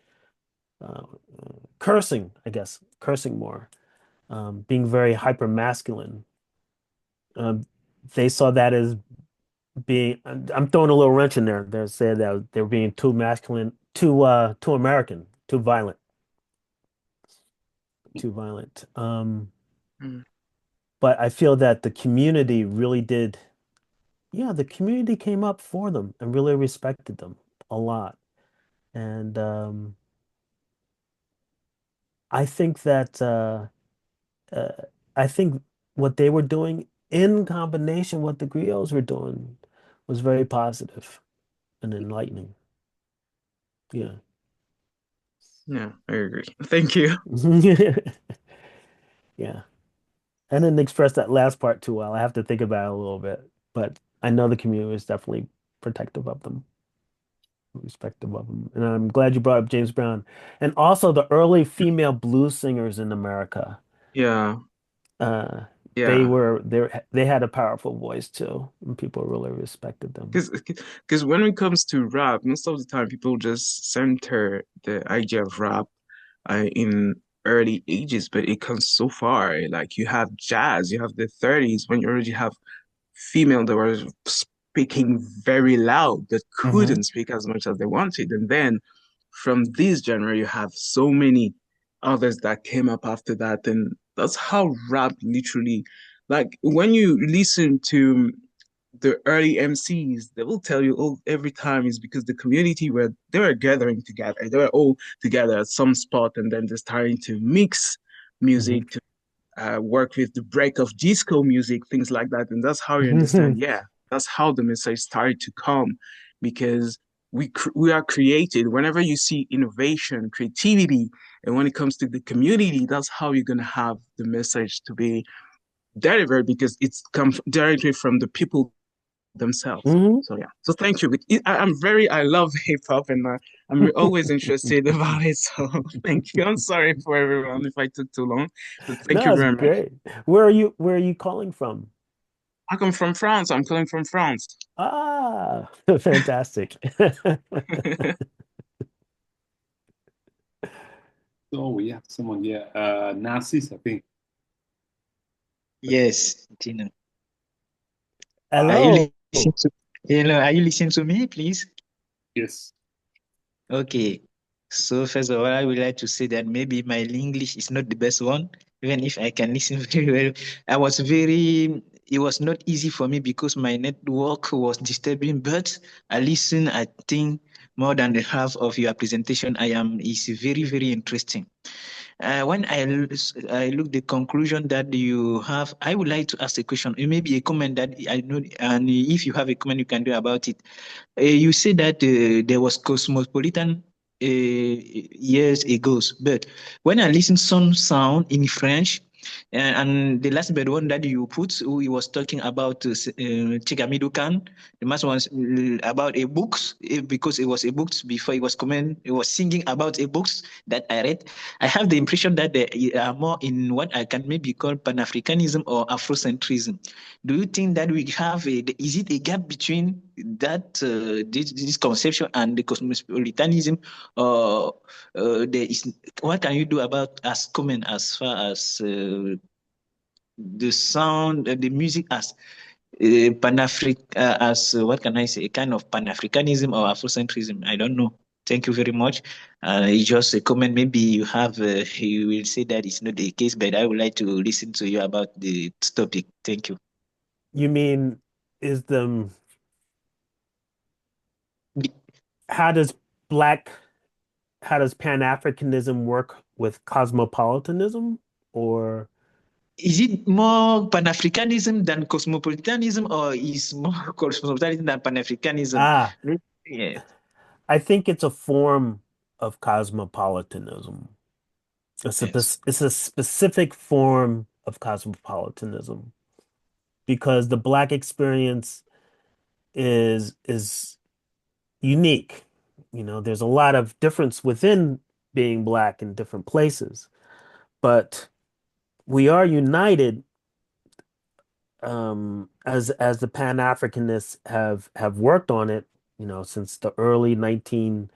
uh, cursing, I guess, cursing more, being very hyper masculine. Um, they saw that as being, I'm throwing a little wrench in there. They said that they're being too masculine, too American, too violent, too violent. Mm. But I feel that the community really did, yeah, the community came up for them and really respected them a lot. And I think that uh, I think what they were doing in combination with the griots were doing was very positive and enlightening. Yeah. Yeah, I agree. Thank you. Yeah. I didn't express that last part too well. I have to think about it a little bit, but I know the community is definitely protective of them, respective of them. And I'm glad you brought up James Brown. And also the early female blues singers in America. Yeah, Uh, yeah. they had a powerful voice too, and people really respected them. Because when it comes to rap, most of the time people just center the idea of rap in early ages, but it comes so far. Like you have jazz, you have the 30s when you already have female that were speaking very loud that Hmm. couldn't speak as much as they wanted. And then from this genre, you have so many others that came up after that. And that's how rap literally, like when you listen to the early MCs, they will tell you, oh, every time is because the community where they were gathering together, they were all together at some spot, and then they're starting to mix Hmm. music to work with the break of disco music, things like that. And that's how you understand, Hmm. yeah, that's how the message started to come because we are created. Whenever you see innovation, creativity, and when it comes to the community, that's how you're going to have the message to be delivered because it's come directly from the people themselves. So yeah. So thank you. I love hip hop and I'm always interested about it. So thank you. I'm sorry for everyone if I took too long, but thank you No, it's very much. great. Where are you calling from? I come from France. I'm calling from France. Ah, fantastic. So we have someone here, Narcis, I think. Yes, Tina. Are you Hello. listening to, are you listening to me, please? Yes. Okay. So first of all, I would like to say that maybe my English is not the best one, even if I can listen very well. It was not easy for me because my network was disturbing, but I listened, I think, more than the half of your presentation. Is very, very interesting. When I look the conclusion that you have, I would like to ask a question, maybe a comment that I know, and if you have a comment, you can do about it. You said that there was cosmopolitan years ago, but when I listen some sound in French, and the last bit one that you put, who he was talking about Chigamidu Khan, the last one about a books because it was a books before he was singing about a books that I read. I have the impression that they are more in what I can maybe call Pan-Africanism or Afrocentrism. Do you think that we have is it a gap between that this conception and the cosmopolitanism, or there is what can you do about as comment as far as the sound, the music as what can I say, a kind of Pan-Africanism or Afrocentrism? I don't know. Thank you very much. It's just a comment. Maybe you will say that it's not the case, but I would like to listen to you about the topic. Thank you. You mean is the Be- how does black how does Pan-Africanism work with cosmopolitanism or Is it more Pan-Africanism than cosmopolitanism, or is more cosmopolitanism than Pan-Africanism? ah, Yeah. I think it's a form of cosmopolitanism. Yes. It's a specific form of cosmopolitanism because the Black experience is unique. You know, there's a lot of difference within being Black in different places, but we are united as the Pan-Africanists have worked on it, you know, since the early 19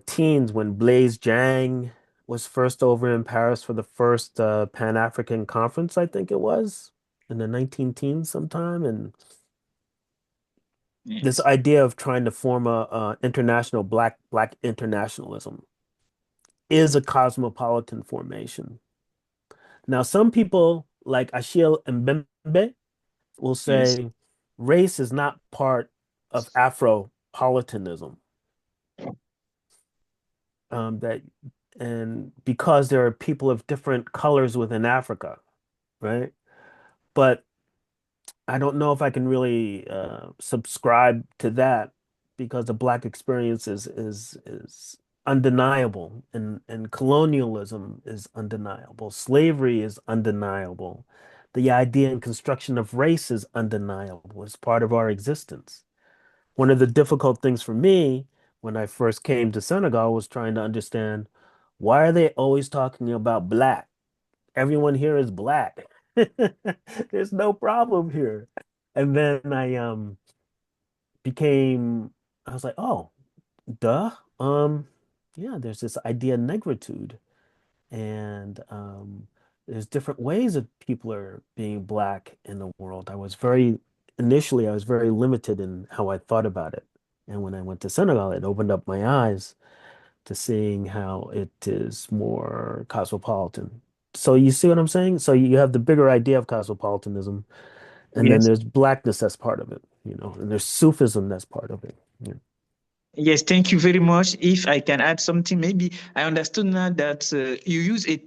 teens when Blaise Jang was first over in Paris for the first Pan-African conference, I think it was in the 19 teens sometime. And this Yes. idea of trying to form a international black internationalism is a cosmopolitan formation. Now, some people like Achille Mbembe will Yes. say race is not part of Afropolitanism. That and because there are people of different colors within Africa, right? But I don't know if I can really subscribe to that because the Black experience is undeniable, and colonialism is undeniable. Slavery is undeniable. The idea and construction of race is undeniable. It's part of our existence. One of the difficult things for me when I first came to Senegal was trying to understand why are they always talking about Black? Everyone here is Black. There's no problem here. And then I was like, oh, duh. Yeah, there's this idea of negritude, and there's different ways that people are being Black in the world. Initially I was very limited in how I thought about it. And when I went to Senegal, it opened up my eyes to seeing how it is more cosmopolitan. So you see what I'm saying? So you have the bigger idea of cosmopolitanism, and then Yes. there's blackness that's part of it, you know, and there's Sufism that's part of it. Yeah. Yes, thank you very much. If I can add something, maybe I understood now that you use a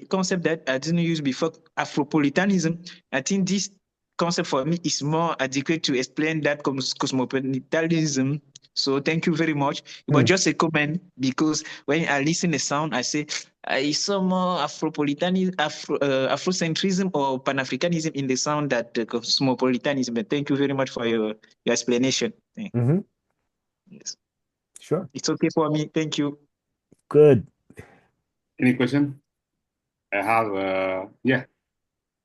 concept that I didn't use before, Afropolitanism. I think this concept for me is more adequate to explain that cosmopolitanism. So thank you very much. It was Hmm. just a comment because when I listen to sound, I say I saw more Afrocentrism or Pan-Africanism in the sound that cosmopolitanism. But thank you very much for your explanation. Hmm. Yes. Sure. It's okay for me. Thank you. Good. Any question? I have, yeah,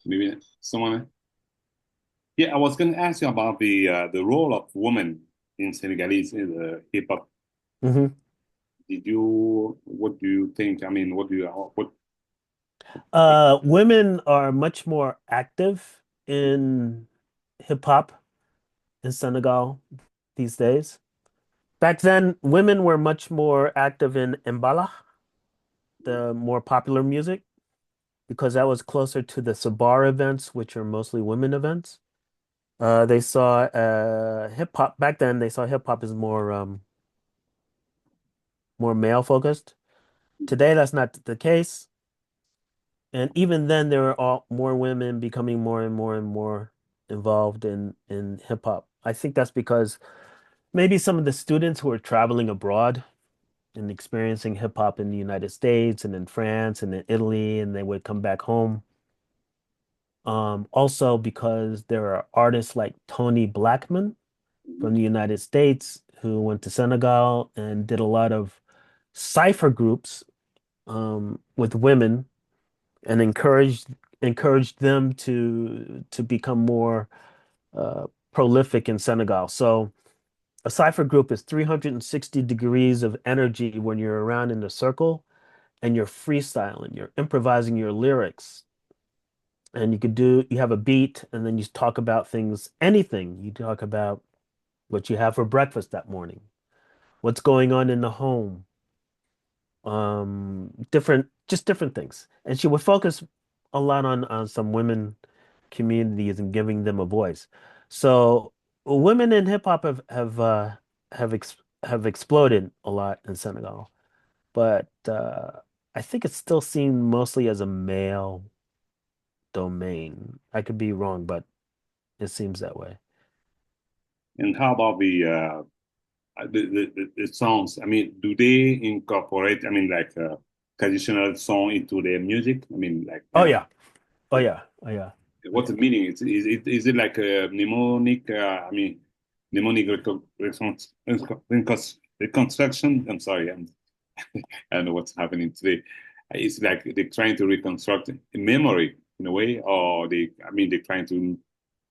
maybe someone. Yeah, I was going to ask you about the role of women in Senegalese in the hip hop. Hmm. What do you think? I mean, what? Women are much more active in hip hop in Senegal these days. Back then, women were much more active in mbalax, the more popular music, because that was closer to the Sabar events, which are mostly women events. They saw hip hop back then. They saw hip hop as more male focused. Today, that's not the case. And even then, there are more women becoming more and more and more involved in hip hop. I think that's because maybe some of the students who are traveling abroad and experiencing hip hop in the United States and in France and in Italy, and they would come back home. Also because there are artists like Tony Blackman from the United States who went to Senegal and did a lot of cipher groups with women and encouraged them to become more uh, prolific in Senegal. So a cipher group is 360 degrees of energy when you're around in a circle and you're freestyling, you're improvising your lyrics. And you have a beat and then you talk about things, anything. You talk about what you have for breakfast that morning, what's going on in the home, just different things. And she would focus a lot on some women communities and giving them a voice. So women in hip hop have exploded a lot in Senegal, but I think it's still seen mostly as a male domain. I could be wrong, but it seems that way. And how about the songs. I mean, do they incorporate? I mean, like traditional song into their music? I mean, like Oh yeah. Oh yeah. Oh yeah. Oh what's yeah. the meaning? Is it like a mnemonic? I mean, mnemonic reconstruction. I'm sorry, I don't know what's happening today. It's like they're trying to reconstruct a memory in a way, or I mean, they're trying to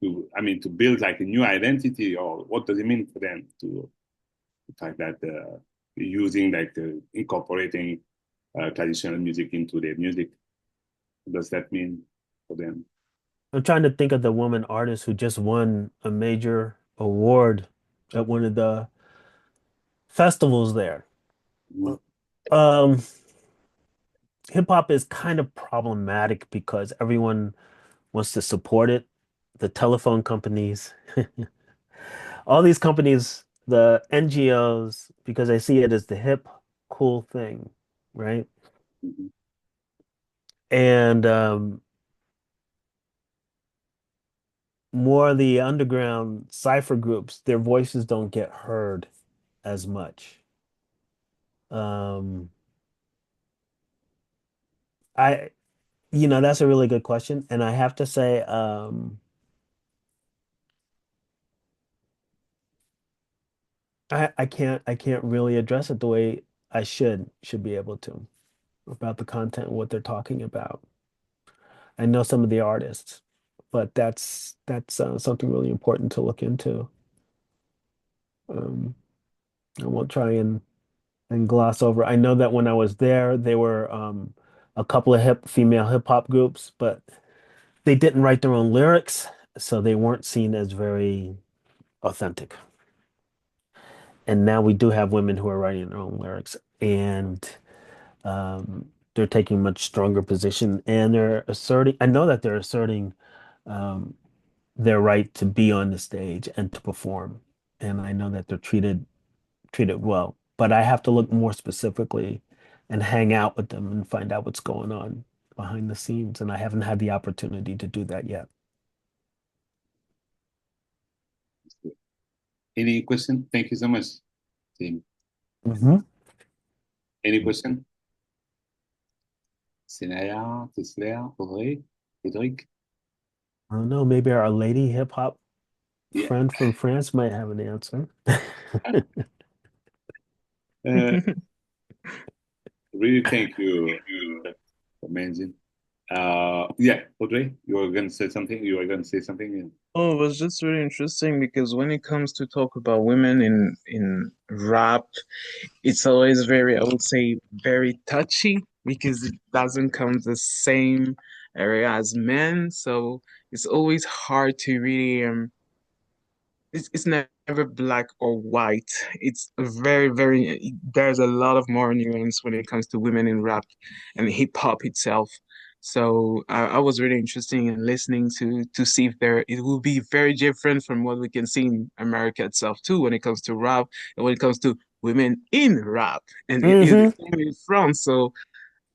build like a new identity, or what does it mean for them to the fact that using like incorporating traditional music into their music? What does that mean for them? I'm trying to think of the woman artist who just won a major award at one of the festivals there. Mhm. Um, hip hop is kind of problematic because everyone wants to support it. The telephone companies, all these companies, the NGOs, because they see it as the hip, cool thing, right? Mhm. And more of the underground cipher groups, their voices don't get heard as much. Um, I, that's a really good question, and I have to say, I can't really address it the way I should be able to about the content and what they're talking about. I know some of the artists, but that's something really important to look into. Um, I won't try and gloss over. I know that when I was there, there were a couple of female hip hop groups, but they didn't write their own lyrics, so they weren't seen as very authentic. And now we do have women who are writing their own lyrics, and they're taking much stronger position, and they're asserting. I know that they're asserting um, their right to be on the stage and to perform, and I know that they're treated well. But I have to look more specifically and hang out with them and find out what's going on behind the scenes, and I haven't had the opportunity to do that yet. Any question? Thank you so much, Tim. Hmm. Any question? Sinaya, Tisler, Audrey, Cédric? I don't know. Maybe our lady hip hop Yeah. friend from France might have an answer. Uh, really, thank you. Amazing. Yeah, Audrey, you were going to say something. You were going to say something. Oh, it was just really interesting because when it comes to talk about women in rap, it's always very, I would say, very touchy because it doesn't come the same area as men. So it's always hard to really it's never black or white. It's there's a lot of more nuance when it comes to women in rap and hip hop itself. So I was really interested in listening to see if it will be very different from what we can see in America itself too when it comes to rap and when it comes to women in rap and Hmm. in France. So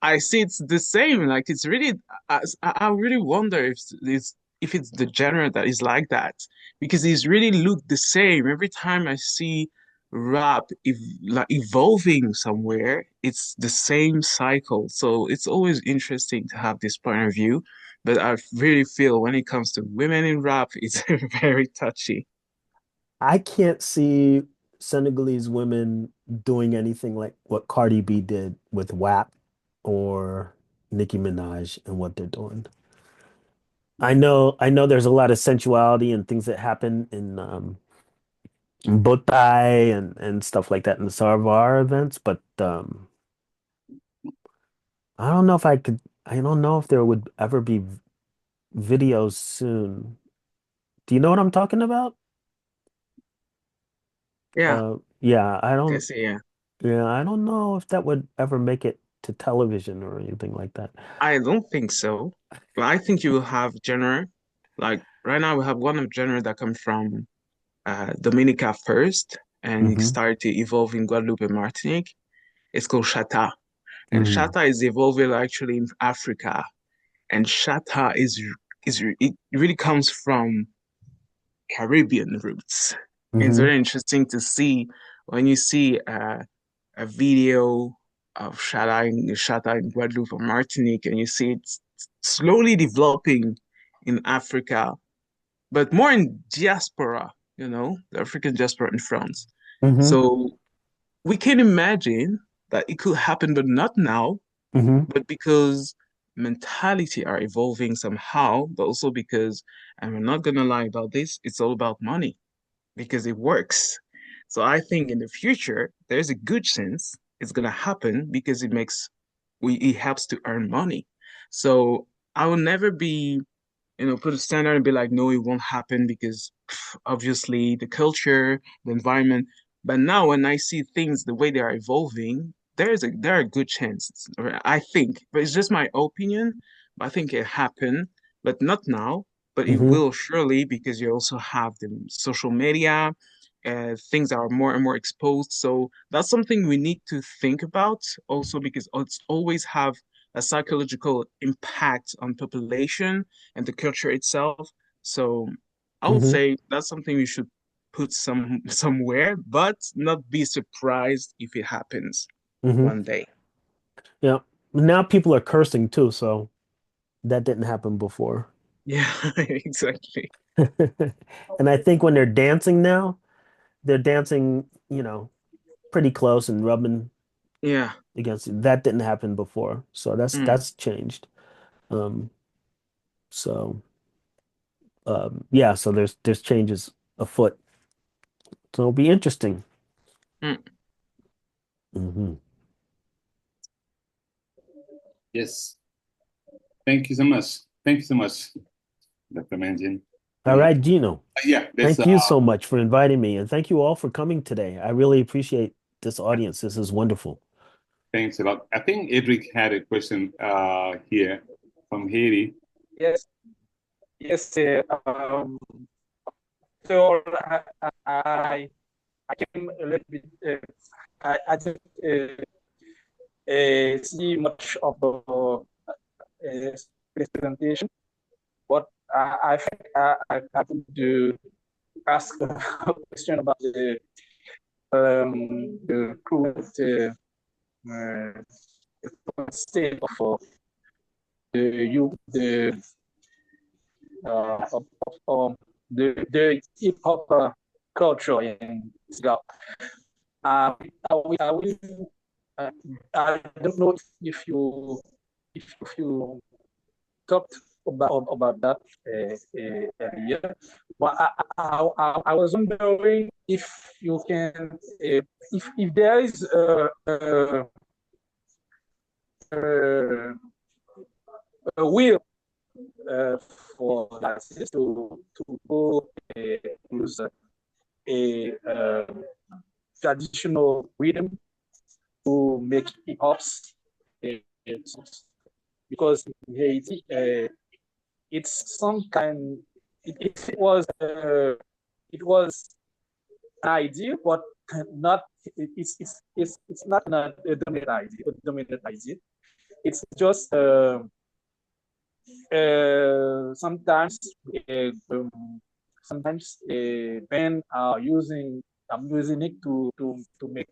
I see it's the same. Like it's really, I really wonder if it's the genre that is like that because it's really look the same every time I see rap if like evolving somewhere. It's the same cycle, so it's always interesting to have this point of view. But I really feel when it comes to women in rap, it's very touchy. I can't see Senegalese women doing anything like what Cardi B did with WAP or Nicki Minaj and what they're doing. I know there's a lot of sensuality and things that happen in Botai and stuff like that in the Sarvar events, but I don't know if I don't know if there would ever be videos soon. Do you know what I'm talking about? Yeah, Yeah, guess yeah. I don't know if that would ever make it to television or anything like that. I don't think so. But I think you will have genre. Like right now, we have one of genre that comes from Dominica first, and it Hmm. started to evolve in Guadeloupe and Martinique. It's called Chata, and Hmm. Chata is evolving actually in Africa. And Chata it really comes from Caribbean roots. And it's Hmm. very interesting to see when you see a video of Shada in Guadeloupe or Martinique, and you see it slowly developing in Africa, but more in diaspora, the African diaspora in France. Mm-hmm. So we can imagine that it could happen, but not now, Mm-hmm. but because mentality are evolving somehow, but also because, and I'm not gonna lie about this, it's all about money because it works. So I think in the future, there's a good chance it's gonna happen because it helps to earn money. So I will never be, put a standard and be like, no, it won't happen because obviously the culture, the environment. But now when I see things the way they are evolving, there are good chances. I think, but it's just my opinion. But I think it happened, but not now. But it Mm-hmm. will surely because you also have the social media, things are more and more exposed. So that's something we need to think about also because it's always have a psychological impact on population and the culture itself. So I would Mm-hmm. say that's something we should put somewhere, but not be surprised if it happens Mm-hmm. one day. Yeah. Now people are cursing too, so that didn't happen before. Yeah, exactly. And I think when they're dancing now, they're dancing, pretty close and rubbing Yeah. against it. That didn't happen before. So that's Mm, that's changed. Um, so yeah, so there's changes afoot. So it'll be interesting. mm. Hmm. Yes. Thank you so much. Thank you so much, Dr. Mangin. All right, Gino. Yeah, that's Thank you so much for inviting me, and thank you all for coming today. I really appreciate this audience. This is wonderful. thanks a lot. I think Edric had a question here from Haiti. Yes, yes. So I came a little bit. I didn't see much of the presentation, but I think I could ask a question about the state of the the hip hop culture in Senegal. I will, uh, I don't know if you talked about that earlier, but I was wondering if you can if there is a will for the artist to go use a traditional rhythm to make hip hops because in Haiti it's some kind it was an idea but not it's not a dominant idea it's just sometimes sometimes band are using I'm using it to make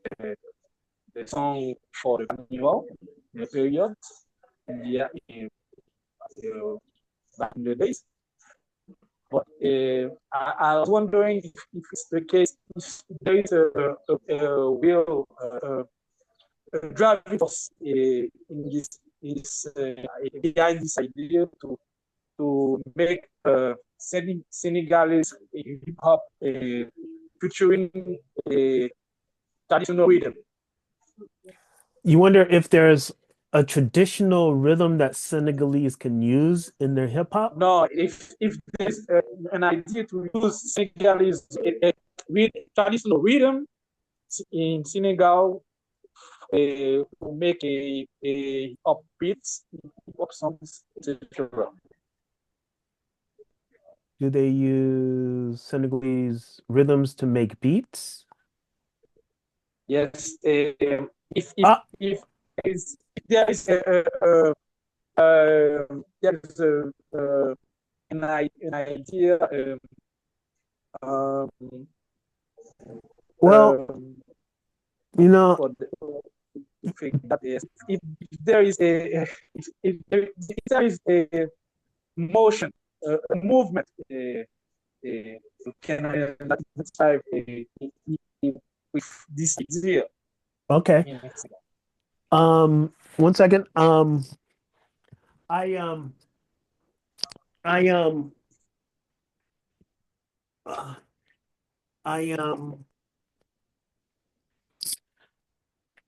the song for the carnival the period yeah back in the days. But I was wondering if it's the case, if there is a real driving force in this behind this idea to make Senegalese hip hop featuring a traditional rhythm. You wonder if there's a traditional rhythm that Senegalese can use in their hip hop? No, if there's an idea to use Senegalese traditional rhythm in Senegal to make a upbeats, hip songs, etc. Do they use Senegalese rhythms to make beats? Yes, Ah, if there is there is an idea well, um, You know, for the thing that is, if there is a if there is a motion, a movement, can that describe with this idea okay. in Mexico? 1 second. I I uh, I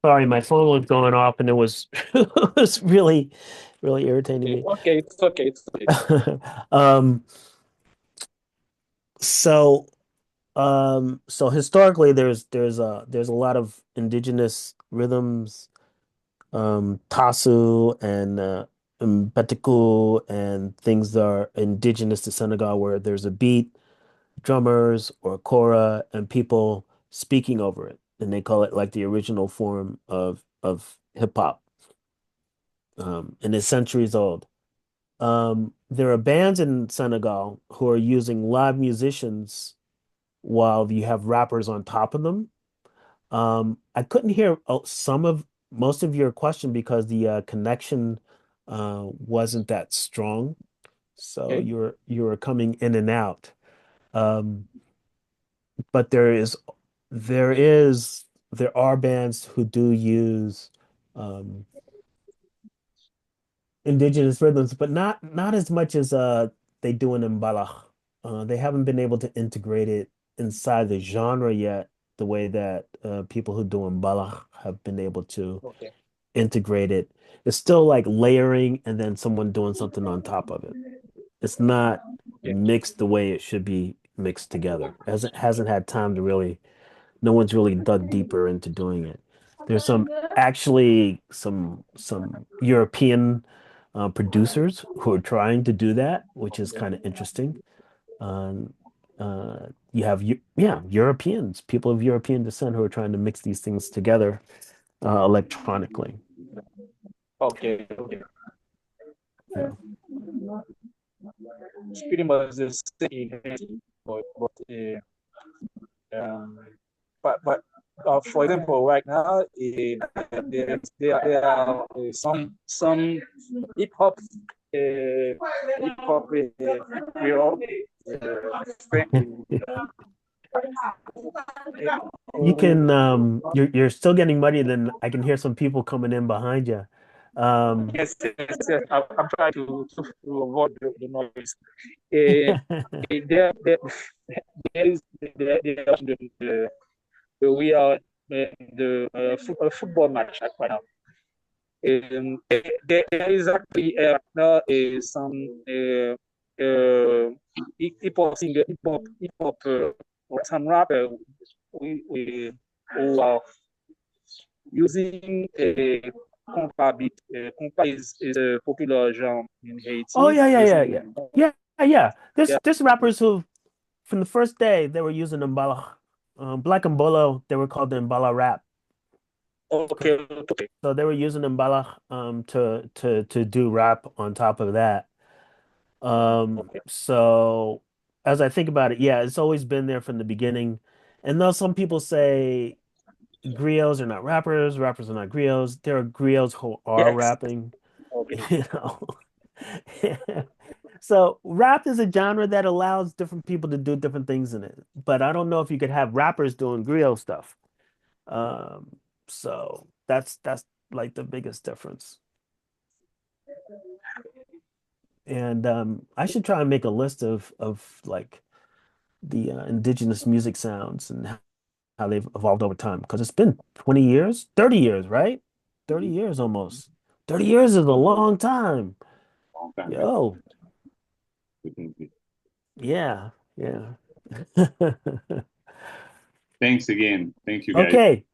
sorry, my phone was going off and it was it was really, really irritating Okay, me. okay, it's okay, it's okay. Um, so so historically there's a lot of indigenous rhythms, tasu and mbetiku and things that are indigenous to Senegal where there's a beat, drummers or kora and people speaking over it. And they call it like the original form of hip hop. And it's centuries old. There are bands in Senegal who are using live musicians while you have rappers on top of them. I couldn't hear most of your question because the connection wasn't that strong. So Okay, you were coming in and out. Um, but there is there are bands who do use um, indigenous rhythms, but not as much as they do in mbalax. They haven't been able to integrate it inside the genre yet, the way that people who do mbalax have been able to okay, integrate it. It's still like layering and then someone doing something on top of it. It's not okay, mixed the way it should be mixed together. Hasn't had time to really, no one's really dug deeper into doing it. There's some European producers who are trying to do that, which is kind of interesting. Um, you have yeah, Europeans, people of European descent who are trying to mix these things together electronically. okay, okay. Yeah. It's pretty much the same in Haiti, um, but for example, right now, there are some hip hop creole, You can you're still getting muddy, then I can hear some people coming in behind you. Um yes, yes, yes. I'm trying to avoid the noise. Uh, there is we are the football match right now. There is actually now some uh, hip hop singer, hip hop, or some rapper who are using compa beat. Compa is a popular genre in oh Haiti. yeah, yeah, yeah, yeah. Using Yeah, yeah. yeah. There's rappers who from the first day they were using Mbala. Black and Bolo, they were called the Mbala rap. Okay, okay, So they were using Mbala to do rap on top of that. okay. So as I think about it, yeah, it's always been there from the beginning. And though some people say griots are not rappers, rappers are not griots, there are griots who are Yes. rapping, Okay. you know. So rap is a genre that allows different people to do different things in it. But I don't know if you could have rappers doing griot stuff. Um, so that's like the biggest difference. And I should try and make a list of like the indigenous music sounds and how they've evolved over time because it's been 20 years, 30 years, right? 30 years almost. 30 years is a long time. Long time, right? Yo, Definitely. yeah, yeah. Thanks again. Thank you, guys. Okay.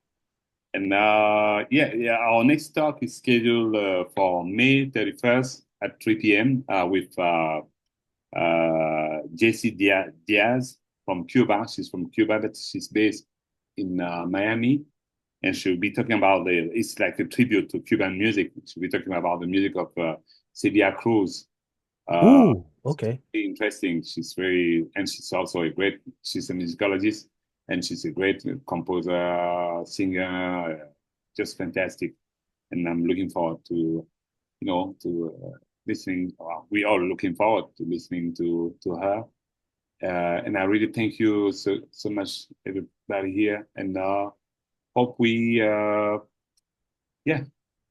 And yeah, our next talk is scheduled for May 31st at 3 p.m. With JC Diaz from Cuba. She's from Cuba, but she's based in Miami. And she'll be talking about it's like a tribute to Cuban music. She'll be talking about the music of Celia Cruz. Ooh, okay. Very interesting. She's also she's a musicologist. and she's a great composer, singer, just fantastic. And I'm looking forward to, listening. We're all looking forward to listening to her. And I really thank you so much, everybody here, and hope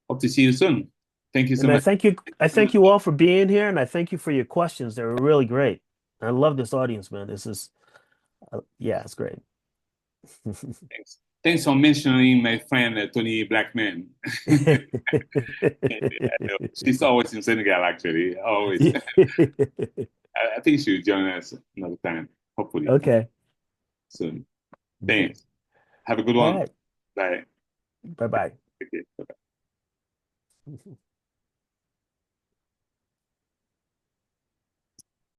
hope to see you soon. Thank you so And much. I thank you all for being here, and I thank you for your questions. They were really great. I love this audience, man. This is, yeah, it's great. Thanks for mentioning my friend Tony Blackman. She's always in Senegal, actually. Always. I think she'll join us another time, hopefully. Okay. Soon. Thanks. Have a good All one. right. Bye. Bye-bye. Okay. Bye-bye.